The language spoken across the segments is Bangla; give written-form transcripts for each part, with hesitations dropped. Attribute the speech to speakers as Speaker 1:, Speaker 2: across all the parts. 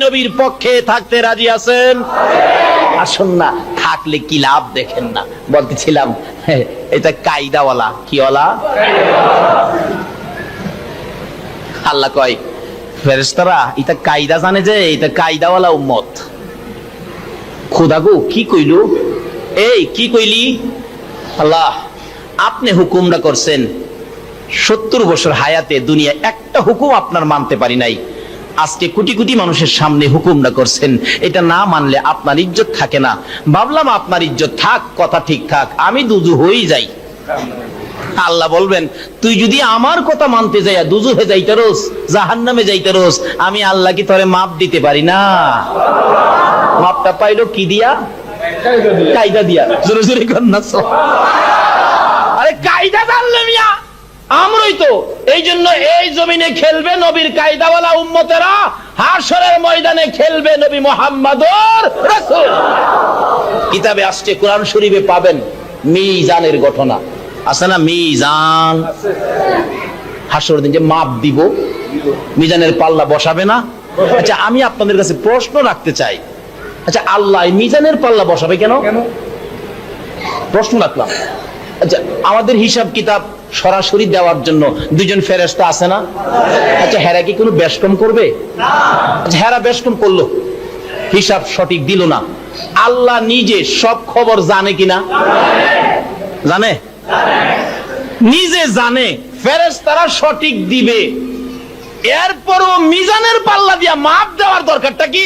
Speaker 1: নবীর পক্ষে থাকতে রাজি আছেন? আসুন না, থাকলে কি লাভ দেখেন না। বলতেছিলাম এটা কায়দাওয়ালা, কি ওয়ালা? আল্লাহ কয় ফেরেশতারা এটা কায়দা জানে যে এটা কায়দাওয়ালা উম্মত। খোদা গো কি কইলো, এই কি কইলি? আল্লাহ আপনি হুকুমটা করছেন, 70 বছর হায়াতে দুনিয়া একটা হুকুম আপনার মানতে পারি নাই, আজকে কোটি কোটি মানুষের সামনে হুকুমটা করছেন, এটা না মানলে আপনার ইজ্জত থাকে না। ভাবলাম আপনার ইজ্জত থাক, কথা ঠিক থাক, আমি দুজু হয়ে যাই। আল্লাহ বলবেন তুই যদি আমার কথা মানতে যাইয়া দুজুহে যাইতারোস, জাহান্নামে যাইতারোস, আমি আল্লাহ কি তোরে মাপ দিতে পারি না? মাপটা পাইলো কি দিয়া? কায়দা দিয়া। জোরে জোরে কন্যা। আরে কায়দা জানলে মিয়া আমরাই তো, এই জন্য এই জমিনে খেলবে নবীর কায়দাওয়ালা উম্মতেরা, হাশরের ময়দানে খেলবে নবী মুহাম্মদুর রাসূল। কিতাবে আসছে, কোরআন শরীফে পাবেন মিজানের ঘটনা আছে না? মিজান, হাশরের দিন যে মাপ দিব, মিজানের পাল্লা বসাবে না? আচ্ছা আমি আপনাদের কাছে প্রশ্ন রাখতে চাই, আচ্ছা আল্লাহ মিজানের পাল্লা বসাবে কেন? প্রশ্ন রাখলাম। আচ্ছা আমাদের হিসাব কিতাব সরাসরি দেওয়ার জন্য দুজন ফেরেশতা আছে না? আচ্ছা হেরা কি কোনো বেশকম করবে? আচ্ছা হেরা বেশকম করলো, হিসাব সঠিক দিল না, আল্লাহ নিজে সব খবর জানে কিনা? জানে, নিজে জানে, ফেরেশতারা সঠিক দিবে, এরপরও মিজানের পাল্লা দিয়া মাপ দেওয়ার দরকারটা কি?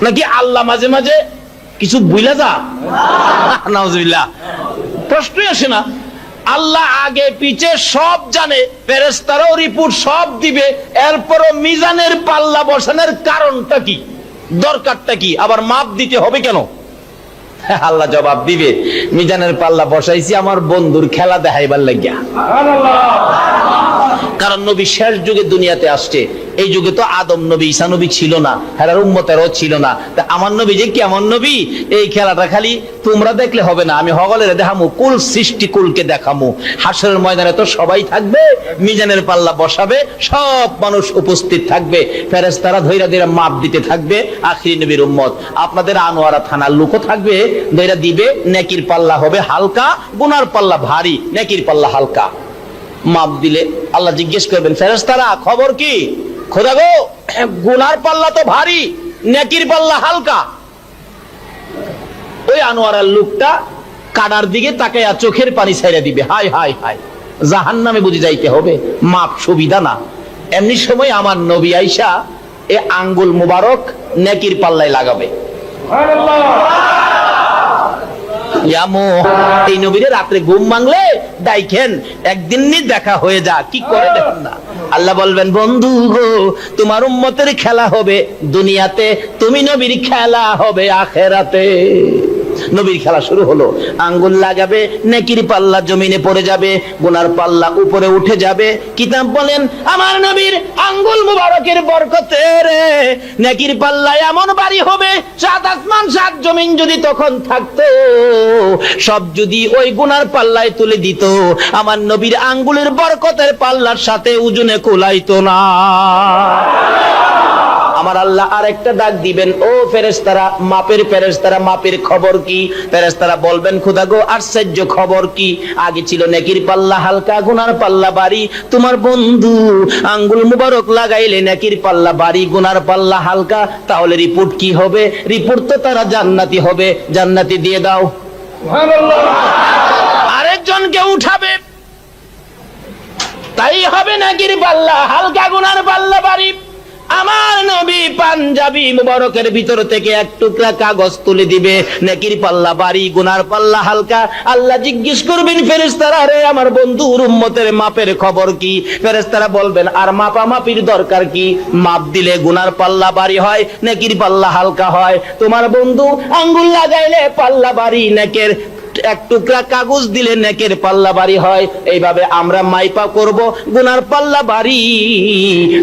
Speaker 1: নাকি আল্লাহ মাঝে মাঝে কিছু বুইলা যা? নাউজুবিল্লাহ, প্রশ্নই আসে না। আল্লাহ আগে পিছে সব জানে, ফেরেশতারাও রিপোর্ট সব দিবে, এরপরও মিজানের পাল্লা বসানোর কারণটা কি, দরকারটা কি, আবার মাপ দিতে হবে কেন? আল্লাহ জবাব দিবে, মিজানের পাল্লা বসাইছি আমার বন্ধুর খেলা দেখাইবার লাগিয়া। কারণ নবী শেষ যুগে দুনিয়াতে আসছে, এই যুগে তো আদম নবী ঈসা নবী ছিল না, হেরার উম্মতেরও ছিল না, তা আমার নবী যে কেমন নবী, এই খেলাটা খালি তোমরা দেখলে হবে না, আমি হগলের দেখামু, কুল সৃষ্টি কুলকে দেখামু। হাশরের ময়দানে তো সবাই থাকবে, মিজানের পাল্লা বসাবে, সব মানুষ উপস্থিত থাকবে, ফেরেশতারা ধইরা ধইরা মাপ দিতে থাকবে। আখিরি নবীর উম্মত আপনাদের আনোয়ারা থানার লোকও থাকবে, ধইরা দিবে, নেকির পাল্লা হবে হালকা, গুনার পাল্লা ভারী, নেকির পাল্লা হালকা। মাপ দিলে আল্লাহ জিজ্ঞেস করবেন ফেরেশতারা খবর কি? খোদা গো গুনার পাল্লা তো ভারী, নেকির পাল্লা হালকা। ওই আনোয়ারার লোকটা কানার দিকে তাকাইয়া চোখের পানি ছাইড়া দিবে, হায় হায় হায়, জাহান্নামে বুঝে যাইতে হবে, মাপ সুবিধা না। এমনি সময় আমার নবী আইসা এ আঙ্গুল মুবারক নেকির পাল্লায় লাগাবে। এই নবীরে রাত্রে ঘুম ভাঙলে ডাইখেন, একদিন দেখা হয়ে যা, কি করে দেখেন না? আল্লাহ বলবেন বন্ধু গো তোমার উম্মতের খেলা হবে দুনিয়াতে, তুমি নবীর খেলা হবে আখেরাতে। নবীর খেলা শুরু হলো, আঙ্গুল লাগাবে, নেকির পাল্লা জমিনে পড়ে যাবে, গুনার পাল্লা উপরে উঠে যাবে। কিতাব বলেন আমার নবীর আঙ্গুল মুবারকের বরকতে রে নেকির পাল্লা এমন ভারী হবে, 7 আসমান 7 জমিন যদি তখন থাকতো, সব যদি ওই গুনার পাল্লায় তুলে দিত, আমার নবীর আঙ্গুলের বরকতের পাল্লার সাথে ওজনে কুলাইতো না। আমার আল্লাহ আরেকটা ডাক দিবেন, ও ফেরেশতারা, মাপের ফেরেশতারা, মাপের খবর কি? ফেরেশতারা বলবেন খোদা গো আশ্চর্য খবর কি, আগে ছিল নেকির পাল্লা হালকা, গুনার পাল্লা ভারী, তোমার বন্ধু আঙ্গুল মুবারক লাগাইলে নেকির পাল্লা ভারী, গুনার পাল্লা হালকা, তাহলে রিপোর্ট কি হবে? রিপোর্ট তো তারা জান্নাতি হবে, জান্নাতি দিয়ে দাও। আরেকজনকে উঠাবে, তাই হবে নেকির পাল্লা হালকা, গুনার পাল্লা ভারী। আমার নবী পাঞ্জাবি মুবারকের ভিতর থেকে এক টুকরা কাগজ তুলে দিবে, নেকির পাল্লা ভারী, গুনার পাল্লা হালকা। আল্লাহ জিজ্ঞেস করবেন ফেরেশতারা রে আমার বন্ধুর উম্মতের মাপের খবর কি? ফেরেশতারা বলবেন আর মাপামাপির দরকার কি? মাপ দিলে গুনার পাল্লা ভারী হয়, নেকির পাল্লা হালকা হয়। তোমার বন্ধু আঙ্গুল লাগাইলে পাল্লা ভারী, নেকের এক টুকরা কাগজ দিলে নেকের পাল্লা ভারী হয়। এইভাবে আমরা মাইপা করব, গুনার পাল্লা ভারী,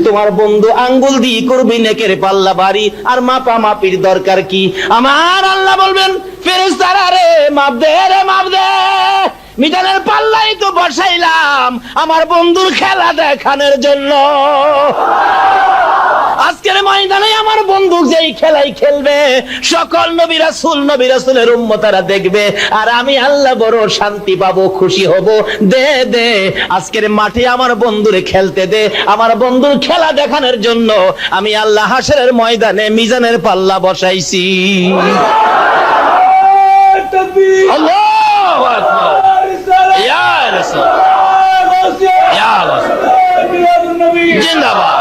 Speaker 1: তোমার বন্ধু আঙ্গুল দিয়ে করবি নেকের পাল্লা ভারী, আর মাপা মাপির দরকার কি? আমার আল্লাহ বলবেন ফেরেশতারা রে মাপ দে রে মাপ দে, মিজানের পাল্লাই তো বসাইলাম আমার বন্ধুর খেলা দেখানোর জন্য। আজকের ময়দানে আমার বন্ধু যেই খেলাই খেলবে সকল নবী রাসূলের উম্মতেরা দেখবে, আর আমি আল্লাহ বড় শান্তি পাবো, খুশি হব। দে দে আজকের মাঠে আমার বন্ধুরে খেলতে দে। আমার বন্ধুর খেলা দেখানোর জন্য আমি আল্লাহ হাশরের ময়দানে মিজানের পাল্লা বসাইছি। আল্লাহু আকবার। ইয়া রাসূল, ইয়া রাসূল, জিন্দাবাদ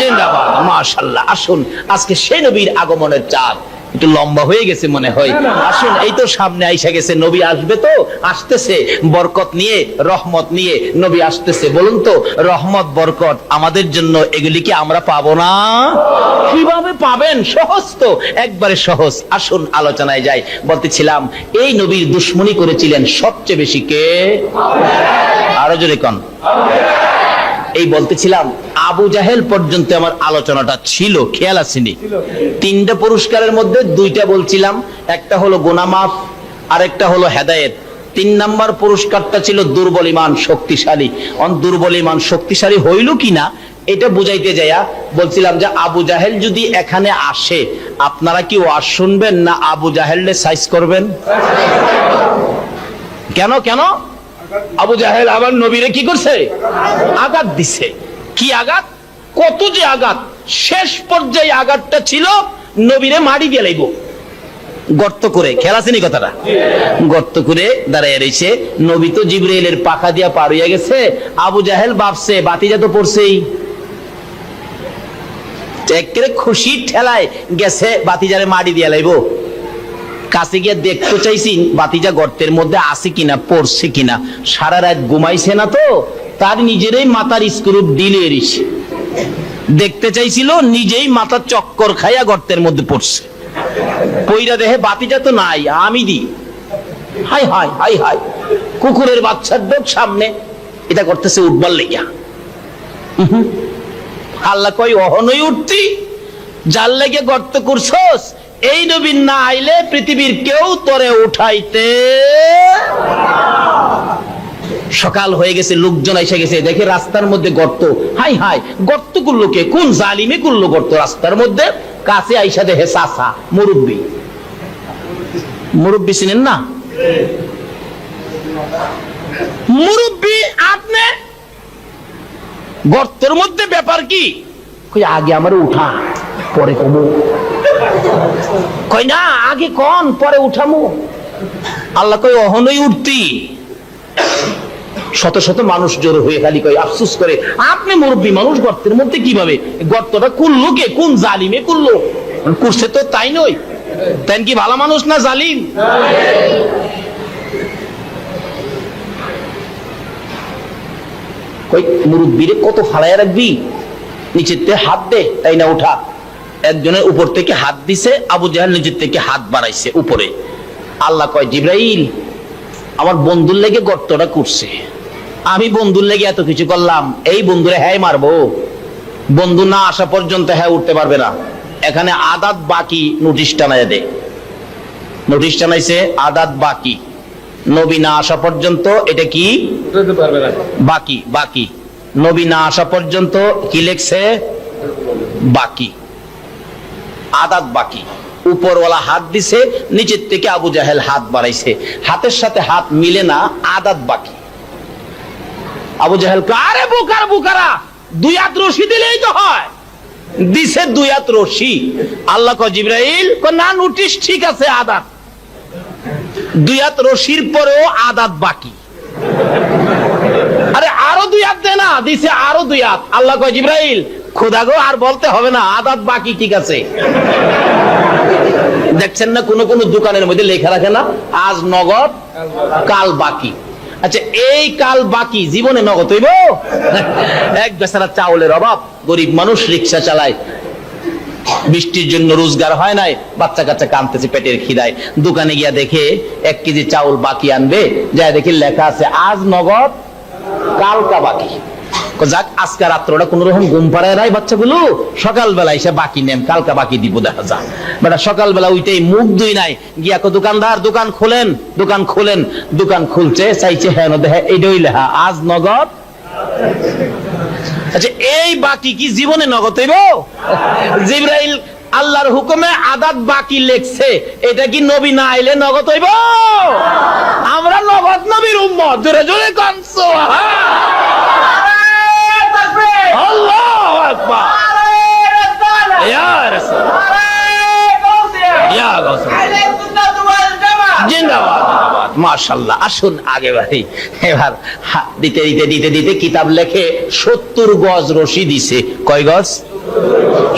Speaker 1: জিন্দাবাদ, মাশাআল্লাহ। আসুন, আজকে সেই নবীর আগমনের চাঁদ। একটু লম্বা হয়ে গেছে মনে হয়। আসুন, এই তো সামনে আইসা গেছে, নবী আসবে তো, আসতেছে বরকত নিয়ে, রহমত নিয়ে নবী আসতেছে। বলুন তো, রহমত বরকত আমাদের জন্য, এগুলি কি আমরা পাবো না? কিভাবে পাবেন? সহজ তো, একবারে সহজ। আসুন আলোচনায় যাই। বলতেছিলাম, এই নবীর দুশমনি করেছিলেন সবচেয়ে বেশি কে? আরো জোরে কোন? এই বলতেছিলাম, আবু জাহেল পর্যন্ত আমার আলোচনাটা ছিল, খেয়াল আসেনি? 3টা পুরস্কারের মধ্যে 2টা বলছিলাম, একটা হলো গুনাহ মাফ, আরেকটা হলো হেদায়েত। 3 নাম্বার পুরস্কারটা ছিল দুর্বল ঈমান শক্তিশালী। দুর্বল ঈমান শক্তিশালী হইল কিনা এটা বুঝাইতে যাইয়া বলছিলাম যে আবু জাহেল যদি এখানে আসে, আপনারা কি ওয়াজ শুনবেন না আবু জাহেলকে সাইজ করবেন? কেন কেন? আবু জাহেল আবার নবীরে কি করছে? আঘাত দিছে। কি আঘাত? কত যে আঘাত! শেষ পর্যায়ে আঘাতটা ছিল নবীরে মারি দিয়ে লাইব, গর্ত করে। খেয়াল আছে নি কথাটা? গর্ত করে দাঁড়ায় রয়েছে। নবী তো জিবরাইলের পাখা দিয়া পার হইয়া গেছে। আবু জাহেল ভাবছে বাতিজা তো পড়ছেই, একেবারে খুশি ঠেলায় গেছে বাতিজারে মারি দিয়া লাইব। কাছে গিয়ে দেখতে চাইছি বাতিজা গর্তের মধ্যে আছে কিনা, পড়ছে কিনা। সারা রাত ঘুমাইছে না তো, তার নিজেরই মাথার স্ক্রু ডিলে এসে দেখতে চাইছিল, নিজেই মাথার চক্কর খাইয়া গর্তের মধ্যে পড়ছে। পইরা দেহে বাতিজা তো নাই, আমি দি। হাই হাই হাই হাই, কুকুরের বাচ্চার ডোক সামনে। এটা করতেছে উঠবার লেগিয়া। আল্লাহ কই, অহনই উঠতি, যার লেগে গর্ত করছস, এই নবী না আইলে পৃথিবীর কেউ তোরে উঠাইতে। সকাল হয়ে গেছে, লোকজন এসে গেছে, দেখে রাস্তার মধ্যে গর্ত। হাই হাই, গর্ত করলো কে? কোন জালিমে করলো গর্ত রাস্তার মধ্যে? কাছে আইসা দেখে চাচা, মুরব্বী। মুরব্বী চিনেন না? মুরব্বী আপনি গর্তের মধ্যে ব্যাপার কি? কই আগে আমার উঠা, পরে কমু। কই না, আগে কোন, পরে উঠামু। আল্লাহ কই, অহনই উঠতি। শত শত মানুষ জড়ো হয়ে খালি কই আফসোস করে, আপনি মুরব্বী মানুষ গর্তের মধ্যে কিভাবে? গর্তটা করলো কে? কোন জালিমে করলো? করছে তো তাই নয়, তাই কি ভালো মানুষ না জালিম? কই মুরব্বীরে কত ফালাইয়া রাখবি, নিচের থেকে হাত দে, তাই না উঠা। একজনের উপর থেকে হাত দিছে, আবু জাহেল নিচের থেকে হাত বাড়াইছে উপরে। আল্লাহ কয়, জিবরাইল আমার বন্ধুর লেগে গর্তটা করছে, আমি বন্ধুর লেগে এত কিছু করলাম, এই বন্ধুরে হ্যাঁ মারবো? বন্ধু না আসা পর্যন্ত হ্যাঁ উঠতে পারবে না। এখানে আদাত বাকি নোটিশ টানায় দে। নোটিশ টানাইছে আদাত বাকি, নবী না আসা পর্যন্ত এটা কি বাকি। বাকি নবী না আসা পর্যন্ত কি লেখছে? বাকি, আদাত বাকি। উপরওয়ালা হাত দিছে, নিচের থেকে আবু জাহেল হাত বাড়াইছে, হাতের সাথে হাত মিলে না, আদাত বাকি। আবু জাহেল আরে বুকার বুকারা, 2 হাত রশি দিলেই তো হয়। দিছে 2 হাত রশি। আল্লাহ কয়, জিবরাইল না, নোটিশ ঠিক আছে, আদাত। 2 হাত রশির পরেও আদাত বাকি। আরে আরো 2 হাত দে না, দিছে আরো 2 হাত। আল্লাহ কয়, জিবরাইল খোদা গো, আর বলতে হবে না, আদাত বাকি ঠিক আছে। দেখছেন না, কোন কোন দোকানের মধ্যে লেখা রাখে না, আজ নগদ কাল বাকি। আচ্ছা, এই কাল বাকি জীবনে নগদ হইব? এক বেচারা চাউলের অভাব, গরিব মানুষ, রিক্সা চালায়, বৃষ্টির জন্য রোজগার হয় নাই, বাচ্চা কাচ্চা কাঁদতেছে পেটের খিদায়। দোকানে গিয়া দেখে 1 কেজি চাউল বাকি আনবে, যায় দেখি লেখা আছে আজ নগদ কালকা বাকি। যাক, আজকে রাত্রটা কোন রকম ঘুম পাড়ায় নাই বাচ্চাগুলো, সকালবেলা এসে বাকি নেন, কালকা বাকি দিব। দেখা যায় বেটা সকালবেলা উইটাই মুখ দুই নাই, গিয়া দোকানদার দোকান খোলেন, দোকান খোলেন। দোকান খুলছে, চাইছে হ্যাঁ দেখে এইটাই লেখা আজ নগদ। আচ্ছা, এই এই বাকি কি জীবনে নগদ হইব? জিবরাইল আল্লাহর হুকুমে আদাত বাকি লেখছে, এটা কি নবী না আইলে নগদ হইব? আমরা নগদ নবীর উম্মত। জোরে জোরে কোন সুবহানাল্লাহ, আল্লাহু আকবার, ইয়া রাসূল, ইয়া রাসূল, জিন্দাবাদ, মাশাআল্লাহ। আসুন আগে বাড়ি। এবার দিতে দিতে দিতে দিতে কিতাব লেখে 70 গজ রশি দিছে। কয় গজ?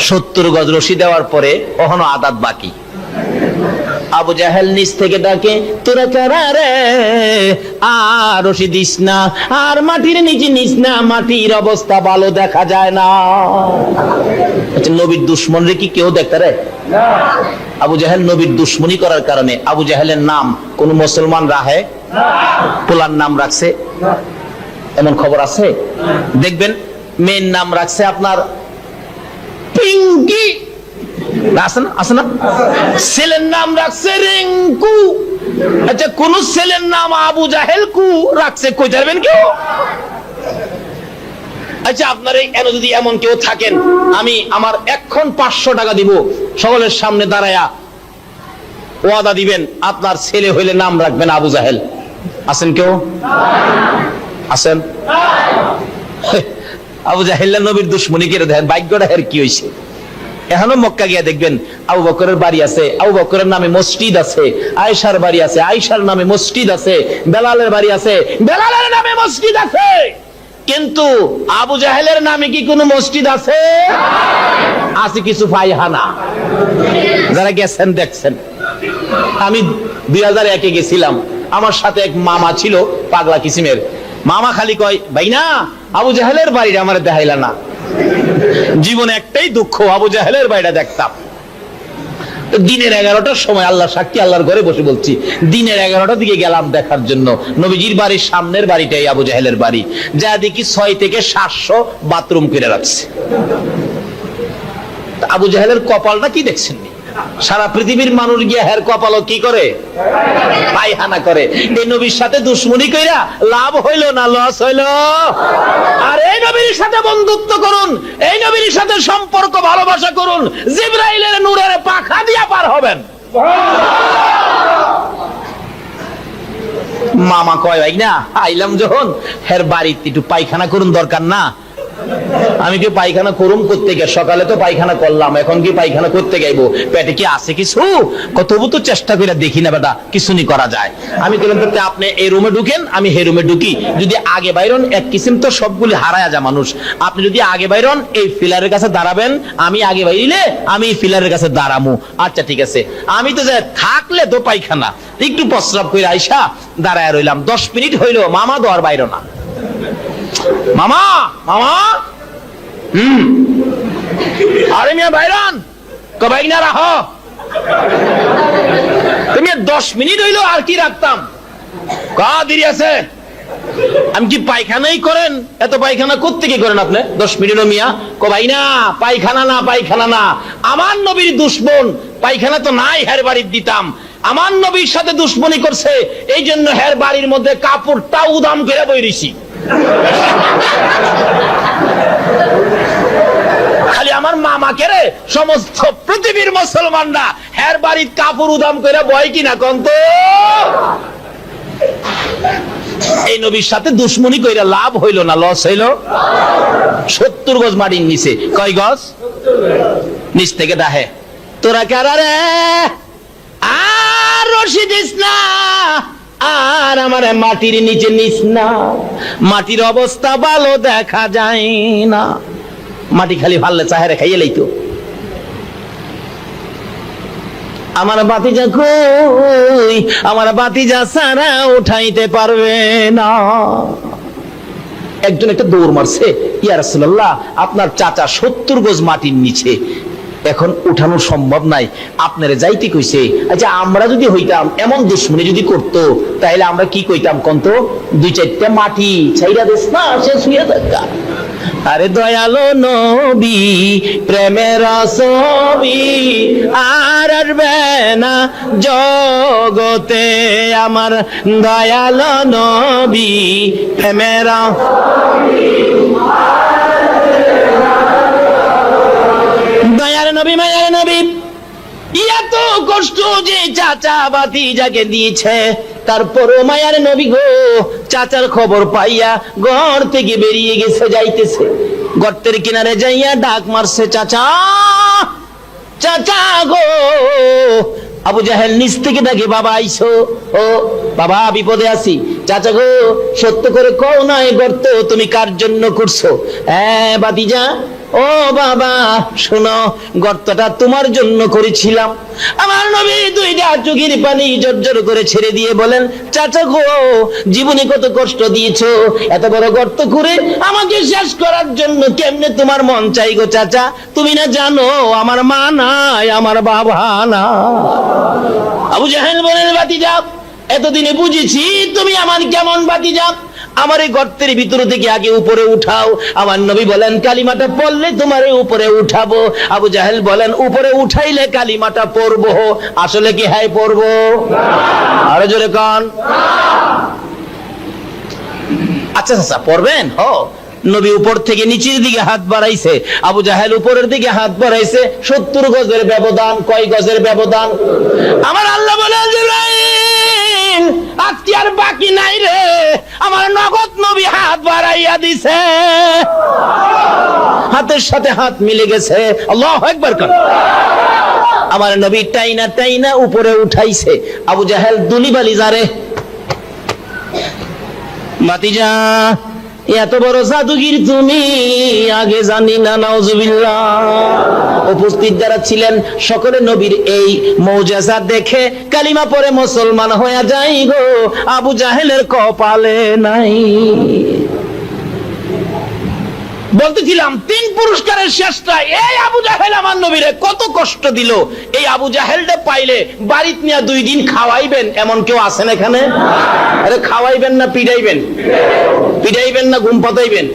Speaker 1: 70 গজ রশি দেওয়ার পরে এখনো আদাত বাকি। আবু জাহেল নিচ থেকে ডাকে, তোরা কারা রে? আর রশি দিস না, আর মাটির নিচে নিস না, মাটির অবস্থা ভালো দেখা যায় না। আচ্ছা, নবীর দুশ্মন রে কি কেউ দেখতে রে? আবু জাহেল নবীর দুশ্মনী করার কারণে আবু জাহেলের নাম কোন মুসলমান রাহে পোলার নাম রাখছে? এমন খবর আছে? দেখবেন মেয়ের নাম রাখছে আপনার পিঙ্কি, আছে না? ছেলের নাম রাখছে রিঙ্কু। আচ্ছা, কোন ছেলের নাম আবু জাহেল কু রাখছে? কই যাবেন কেউ? আচ্ছা, আপনার এন যদি এমন কেউ থাকেন, আমি আমার এখন 500 টাকা দিব, সকলের সামনে দাঁড়ায়া ওয়াদা দিবেন আপনার ছেলে হইলে নাম রাখবেন আবু জাহেল। আছেন কেউ? আছেন? আবু জাহেল নবীর দুশ্মনী করে দেখেন ভাগ্যটা এর কি হইছে। এখনো মক্কা গিয়া দেখবেন আবু বকরের বাড়ি আছে, আবু বকরের নামে মসজিদ আছে। আয়েশার বাড়ি আছে, আয়েশার নামে মসজিদ আছে। বেলালের বাড়ি আছে, বেলালের নামে মসজিদ আছে। কিন্তু আবু জাহেলের নামে কি কোনো মসজিদ আছে? আছে কিছু পায়খানা। যারা গেছেন দেখছেন। আমি 2001-এ গেছিলাম, আমার সাথে এক মামা ছিল পাগলা কিসিমের। মামা খালি কয়, ভাই না আবু জাহেলের বাড়িটা আমার দেখাইলা না। জীবনে একটাই দুঃখ, আবু জাহেলের বাড়িটা দেখতাম। দিনের 11টার সময়, আল্লাহ সাক্ষী, আল্লাহর ঘরে বসে বলছি, দিনের 11টার দিকে গেলাম দেখার জন্য। নবীজির বাড়ির সামনের বাড়িটাই আবু জাহেলের বাড়ি। যা দেখি 6 থেকে 700 বাথরুম করে রাখছে। আবু জাহেলের কপালটা কি দেখছেন? সারা পৃথিবীর মানুষ গিয়ে হের কপালও কি করে? পায়খানা করে। এই নবীর সাথে দুশ্মনী কইরা লাভ হইল না লস হইল? আর এই নবীর সাথে বন্ধুত্ব করুন, এই নবীর সাথে সম্পর্ক ভালোবাসা করুন, জিবরাইলের নূরের পাখা দিয়া পার হবেন। মামা কয়, ভাই না আইলাম যখন, হের বাড়িতে একটু পায়খানা করুন, দরকার না? আমি কি পায়খানা করুম করতে গিয়ে? সকালে তো পায়খানা করলাম, এখন কি পায়খানা করতে গাইবো? পেটে কি আছে কিছু? তবু তো চেষ্টা করে দেখি না বেটা, কিছু নি করা যায়। আমি বললাম, আপনি এই রুমে ঢুকেন, আমি হে রুমে ঢুকি। যদি আগে বাইরন, এক কিসিম তো সবগুলি হারায়া যা মানুষ। আপনি যদি আগে বাইরন, এই ফিলারের কাছে দাঁড়াবেন, আমি আগে বাইরে আমি ফিলারের কাছে দাঁড়ামু। আচ্ছা ঠিক আছে। আমি তো যাই থাকলে তো পায়খানা একটু প্রস্রাব করে আইসা দাঁড়ায় রইলাম। 10 মিনিট হইলো, মামা তো আর বাইর না। মামা মামা আরে মিয়া বাইরান কবাই না রাহ, তুমি 10 মিনিট হইলো, আর কি রাখতাম? কা দেরি আছে? আমি কি পায়খানাই করেন? এত পায়খানা করতে কি করেন আপনি 10 মিনিটও মিয়া? কবাই না পায়খানা না, পায়খানা না। আমার নবীর দুশ্মন, পায়খানা তো নাই, হের বাড়ির দিতাম। আমার নবীর সাথে দুশ্মনী করছে, এই জন্য হের বাড়ির মধ্যে কাপড়টা উদাম করে বইরিছি। খালি আমার মামাকে রে সমস্ত পৃথিবীর মুসলমানরা হের বাড়ির কাপড় উদাম করে বয় কিনা কন্ত? এই নবীর সাথে দুশ্মনী কইরা লাভ হইল না লস হইল? 70 গজ মাটির নিচে। কয় গজ? নিচ থেকে দাহে, তোরা কারা রে? আর রশি দিস না, আর আমার মাটির নিচে নিস না, মাটির অবস্থা ভালো দেখা যায় না। মাটি খালি ভাললে চাহেরে খাইয়ে লইতো। আমার বাতিজা কই? আমার বাতিজা সারা উঠাইতে পারবে না। একজন একটা দৌড় মারছে, ইয়া রাসূলুল্লাহ আপনার চাচা 70 গজ মাটির নিচে, এখন উঠানো সম্ভব নাই, আপনারে যাইতে কইছে। আচ্ছা আমরা যদি হইতাম, এমন দুশ্মনী যদি করতো, তাহলে আমরা কি কইতাম কন্ত? 2-4টা মাটি ছাইরা দেস না, সে শুয়ে থাকা। আরে দয়ালো নবী প্রেমের ছবি আর আসবে না জগতে, আমার দয়ালো নবী প্রেমের চাচা ভাতিজাকে দিয়েছে। তারপরও মায়ার নবী গো চাচার খবর পাইয়া ঘর থেকে বেরিয়ে গেছে, যাইতেছে গর্তের কিনারে যাইয়া ডাক মারছে, চাচা চাচা গো। আবু জাহেল নিচ থেকে ডাকে, বাবা আইসো। ও বাবা, বিপদে আছি। চাচা গো সত্য করে কও না, এই গর্ত তুমি কার জন্য করছো? হ্যাঁ ভাতিজা, ও বাবা শোনো, গর্তটা তোমার জন্য করেছিলাম। আমার নবী দুইটা চোখের পানি জর্জর করে ছেড়ে দিয়ে বলেন, চাচা গো জীবনে কত কষ্ট দিয়েছো, এত বড় গর্ত করে আমাকে শেষ করার জন্য কেমনে তোমার মন চাই গো চাচা? তুমি না জানো আমার মা নাই, আমার বাবা না। আবু জাহেল বলেন, ভাতিজা এতদিনে বুঝেছি তুমি আমার কেমন ভাতিজা। আমার এই গর্তের ভিতর থেকে আগে উপরে উঠাও। আমার নবী বলেন, কালিমাটা পড়লে তোমারে উপরে উঠাবো। আবু জাহেল বলেন, উপরে উঠাইলে কালিমাটা পড়বো। আসলে কি হ্যাঁ পড়বো? আরো জোরে কান। আচ্ছা আচ্ছা পড়বেন। নবী উপর থেকে নিচের দিকে হাত বাড়াইছে, আবু জাহেল উপরের দিকে হাত বাড়াইছে। 70 গজের ব্যবধান। কয় গজের ব্যবধান? আমার আল্লাহ বলে, জিবরাইল আজকে আর বাকি নাই রে, আমার নগদ নবী হাত বাড়াইয়া দিছে। হাতের সাথে হাত মিলে গেছে। আল্লাহু আকবার কর। আমার নবী টাইনা টাইনা উপরে উঠাইছে। আবু জাহেল দুলিবালি যারে, ভাতিজা এত বড় জাদুগির তুমি, আগে জানি না। নাউজুবিল্লাহ। উপস্থিত যারা ছিলেন সকলে নবীর এই মুজিজা দেখে কালিমা পড়ে মুসলমান হয়ে যায় গো। আবু জাহেলের কপালে নাই। বলতেছিলাম 3 পুরস্কারের শেষটা এই আবু জাহেল আমার নবীরে কত কষ্ট দিল। এই আবু জাহেলটা পাইলে বাড়িতে নিয়ে 2 দিন খাওয়াইবেন, এমন কেউ আছেন এখানে? আরে খাওয়াইবেন না পিটাইবেন? পিটাইবেন না ঘুম পাতাইবেন?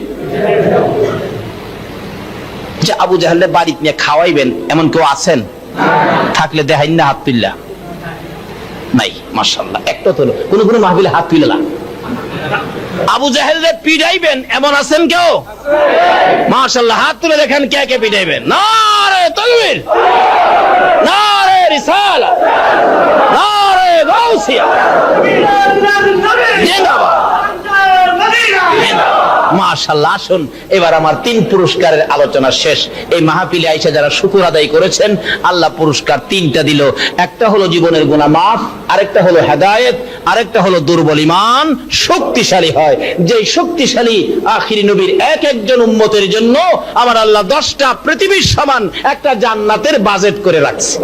Speaker 1: যে আবু জাহেলটা বাড়িতে নিয়ে খাওয়াইবেন এমন কেউ আছেন? থাকলে দেখাইন না হাত তুললা। নাই মাশাআল্লাহ, একটা তো কোন কোন মাহফিলে হাত তুলে না। আবু জাহেলরে পিটাইবেন এমন আছেন কেউ? মাশাআল্লাহ, হাত তুলে দেখেন কে কে পিটাইবেন। নারে তাকবীর, নারে রিসালাত, নারে গাউসিয়া, জিন্দাবাদ। মাশাআল্লাহ। আসুন এবার আমার 3 পুরস্কারের আলোচনা শেষ। এই মাহফিলে আইসা যারা শুকর আদায় করেছেন, আল্লাহ পুরস্কার 3টা দিল। একটা হলো জীবনের গুনাহ মাফ, আরেকটা হলো হেদায়েত, আরেকটা হলো দুর্বল ঈমান শক্তিশালী হয়। যে শক্তিশালী আখিরি নবীর এক একজন উম্মতের জন্য আমার আল্লাহ 10টা পৃথিবীর সমান একটা জান্নাতের বাজেট করে রাখছে।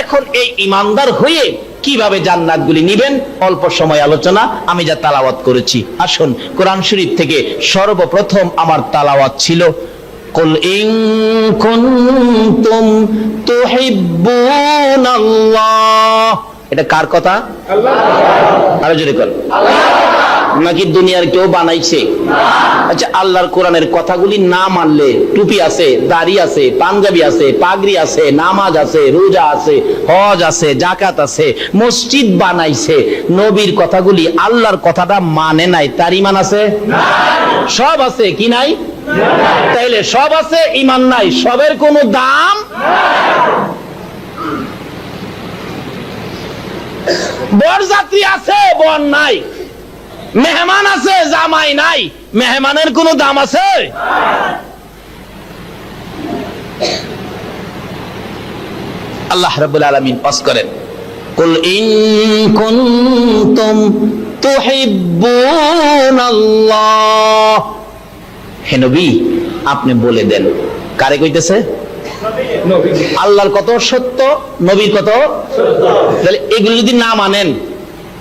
Speaker 1: এখন এই ঈমানদার হয়ে কিভাবে জান্নাতগুলি নিবেন, অল্প সময় আলোচনা। আমি যা তালাওয়াত করেছি, আসুন কোরআন শরীফ থেকে সর্বপ্রথম আমার তালাওয়াত ছিল, কুল ইন কুনতুম তুহিব্বুনাল্লাহ। এটা কার কথা? আল্লাহ। আরো জোরে কর। আল্লাহ। নাকি দুনিয়ার কেউ বানাইছে? আচ্ছা, আল্লাহর কোরআনের কথাগুলি না মানলে টুপি আছে, দাড়ি আছে, পাঞ্জাবি আছে, পাগড়ি আছে, নামাজ আছে, রোজা আছে, হজ আছে, যাকাত আছে, মসজিদ বানাইছে, নবীর কথাগুলি আল্লাহর কথাটা মানে নাই, তার ঈমান আছে? সব আছে কি নাই? তাইলে সব আছে, ঈমান নাই, সবের কোনো দাম? বরযাত্রী আছে, বর নাই। মেহমান আছে, জামাই নাই। মেহমানের কোনো দাম আছে? আল্লাহ রাব্বুল আলামিন পাস করেন, কুল ইন কুনতুম তুহিব্বুনাল্লাহ। হে নবী আপনি বলে দেন। কারে কইতেছে? আল্লাহর কত সত্য, নবীর কত সত্য। তাহলে এগুলো যদি না মানেন,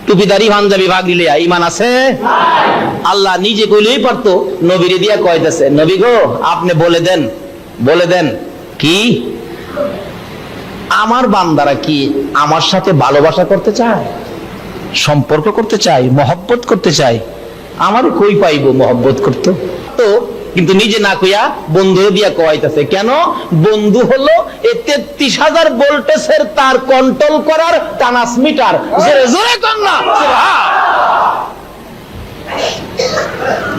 Speaker 1: টুপিদারি পাঞ্জাবি ভাগলি লিয়া ঈমান আছে? আল্লাহ নিজে কইলেই পারতো, নবীরে দিয়া কইতেছে, নবী গো আপনি বলে দেন। বলে দেন কি? আমার বান্দারা কি আমার সাথে ভালোবাসা করতে চায়, সম্পর্ক করতে চায়, মহব্বত করতে চায়? আমার কই পাইবো মহব্বত করতে? তো কিন্তু নিজে না কইয়া বন্ধু দিয়া কইতাছে। কেন? বন্ধু হলো এই 33,000 ভোল্টেজের তার কন্ট্রোল করার ট্রান্সমিটার। জোরে জোরে কর না সুবহান।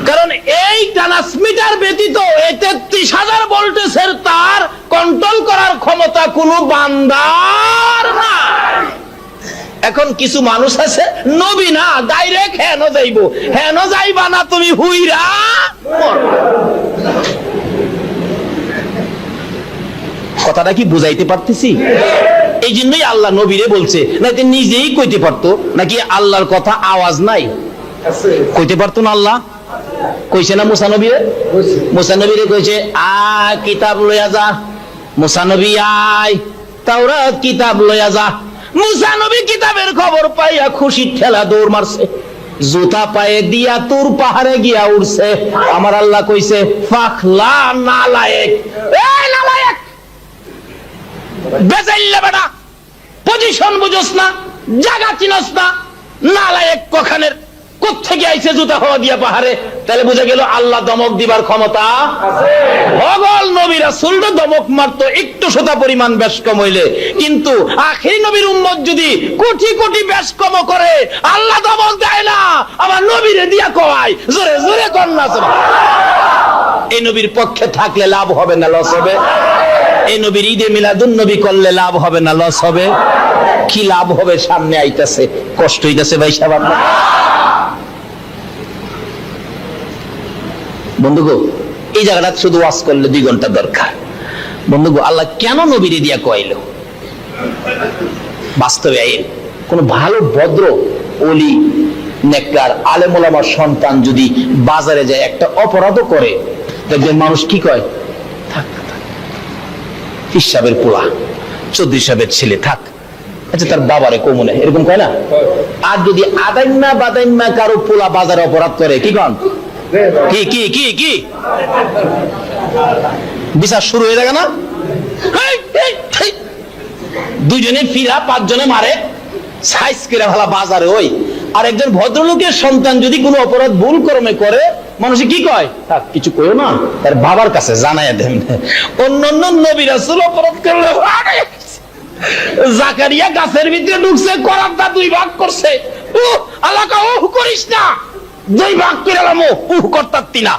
Speaker 1: কারণ এই ট্রান্সমিটার ব্যতীত এই 33,000 ভোল্টেজের তার কন্ট্রোল করার ক্ষমতা কোনো বান্দার না। এখন কিছু মানুষ আছে নবী না ডাইরেক্ট হেন যাইবো, হেন যাইবা না তুমি হুইরা কথাটা কি বুঝাইতে পারতেছি? এই জন্যই আল্লাহ নবীরে বলছে, নাকি নিজেই কইতে পারতো নাকি আল্লাহর কথা আওয়াজ নাই কইতে পারতো না? আল্লাহ কইছে না মুসা নবীরে? মুসা নবীরে কইছে আয় কিতাব লইয়া যা, মুসা নবী আয় তাওরাত কিতাব লইয়া যা। মুসা নবী কিতাবের খবর পাইয়া খুশি ঠেলা দৌড় মারছে, জুতা পায়ে দিয়া তুর পাহাড়ে গিয়া উঠছে। আমার আল্লাহ কইছে ফাখলা নালায়েক, এই নালায়েক বেজাইল্লা বেটা, পজিশন বুঝোস না, জায়গা চিনস না, নালায়েক কখানের, কোত্থেকে আইছে জুতা হওয়া দিয়া পাহাড়ে? তাহলে বুঝে গেল আল্লাহ দমক দিবার ক্ষমতা আছে। অগল নবী রাসূল দমক মারতো একটু শোতা পরিমাণ বেশ কম হইলে, কিন্তু আখিরি নবীর উম্মত যদি কোটি কোটি বেশ কম করে আল্লাহ দমক দেয় না। আমার নবীরে দিয়া কয় জোরে জোরে কন্যা। এই নবীর পক্ষে থাকলে লাভ হবে না লস হবে? এই নবীর ঈদে মিলাদুন নবী করলে লাভ হবে না লস হবে? কি লাভ হবে? সামনে আইতাছে, কষ্ট হইতাছে ভাই সাহেব। বন্ধুগো, এই জায়গাটা শুধু ওয়াজ করলে 2 ঘন্টা দরকার। বন্ধুগো, আল্লাহ কেন নবীরে দিয়া কইলো? বাস্তবে কোন ভালো ভদ্র ওলি নেককার আলেম ওলামার সন্তান যদি বাজারে যায় একটা অপরাধও করে, দেখবেন মানুষ কি কয়, থাক পীর সাহেবের পোলা, চৌধুরী সাহেবের ছেলে, থাক, আচ্ছা তার বাবারে কমনে, এরকম কয় না? আর যদি আদাইম্মা বাদাইম্মা কারো পোলা বাজারে অপরাধ করে, কি কন? কি কি কি কি বিচার শুরু হয়ে যাবে না? 2 জনে ফিরা 5 জনে মারে, সাইজ করে ভালা বাজারে। ওই আর একজন ভদ্রলোকের সন্তান যদি কোনো অপরাধ ভুল কর্মে করে, মানুষে কি কয়, থাক কিছু কইও না, তার বাবার কাছে জানাইয়া দেন। অন্যান্য নবী রাসূল অপরাধ করলে জাকারিয়া গাছের ভিতরে ঢুকছে, করাতটা 2 ভাগ করছে, আল্লাহ কও করিস না, 2 ভাগ করে লামো, করতারতি না,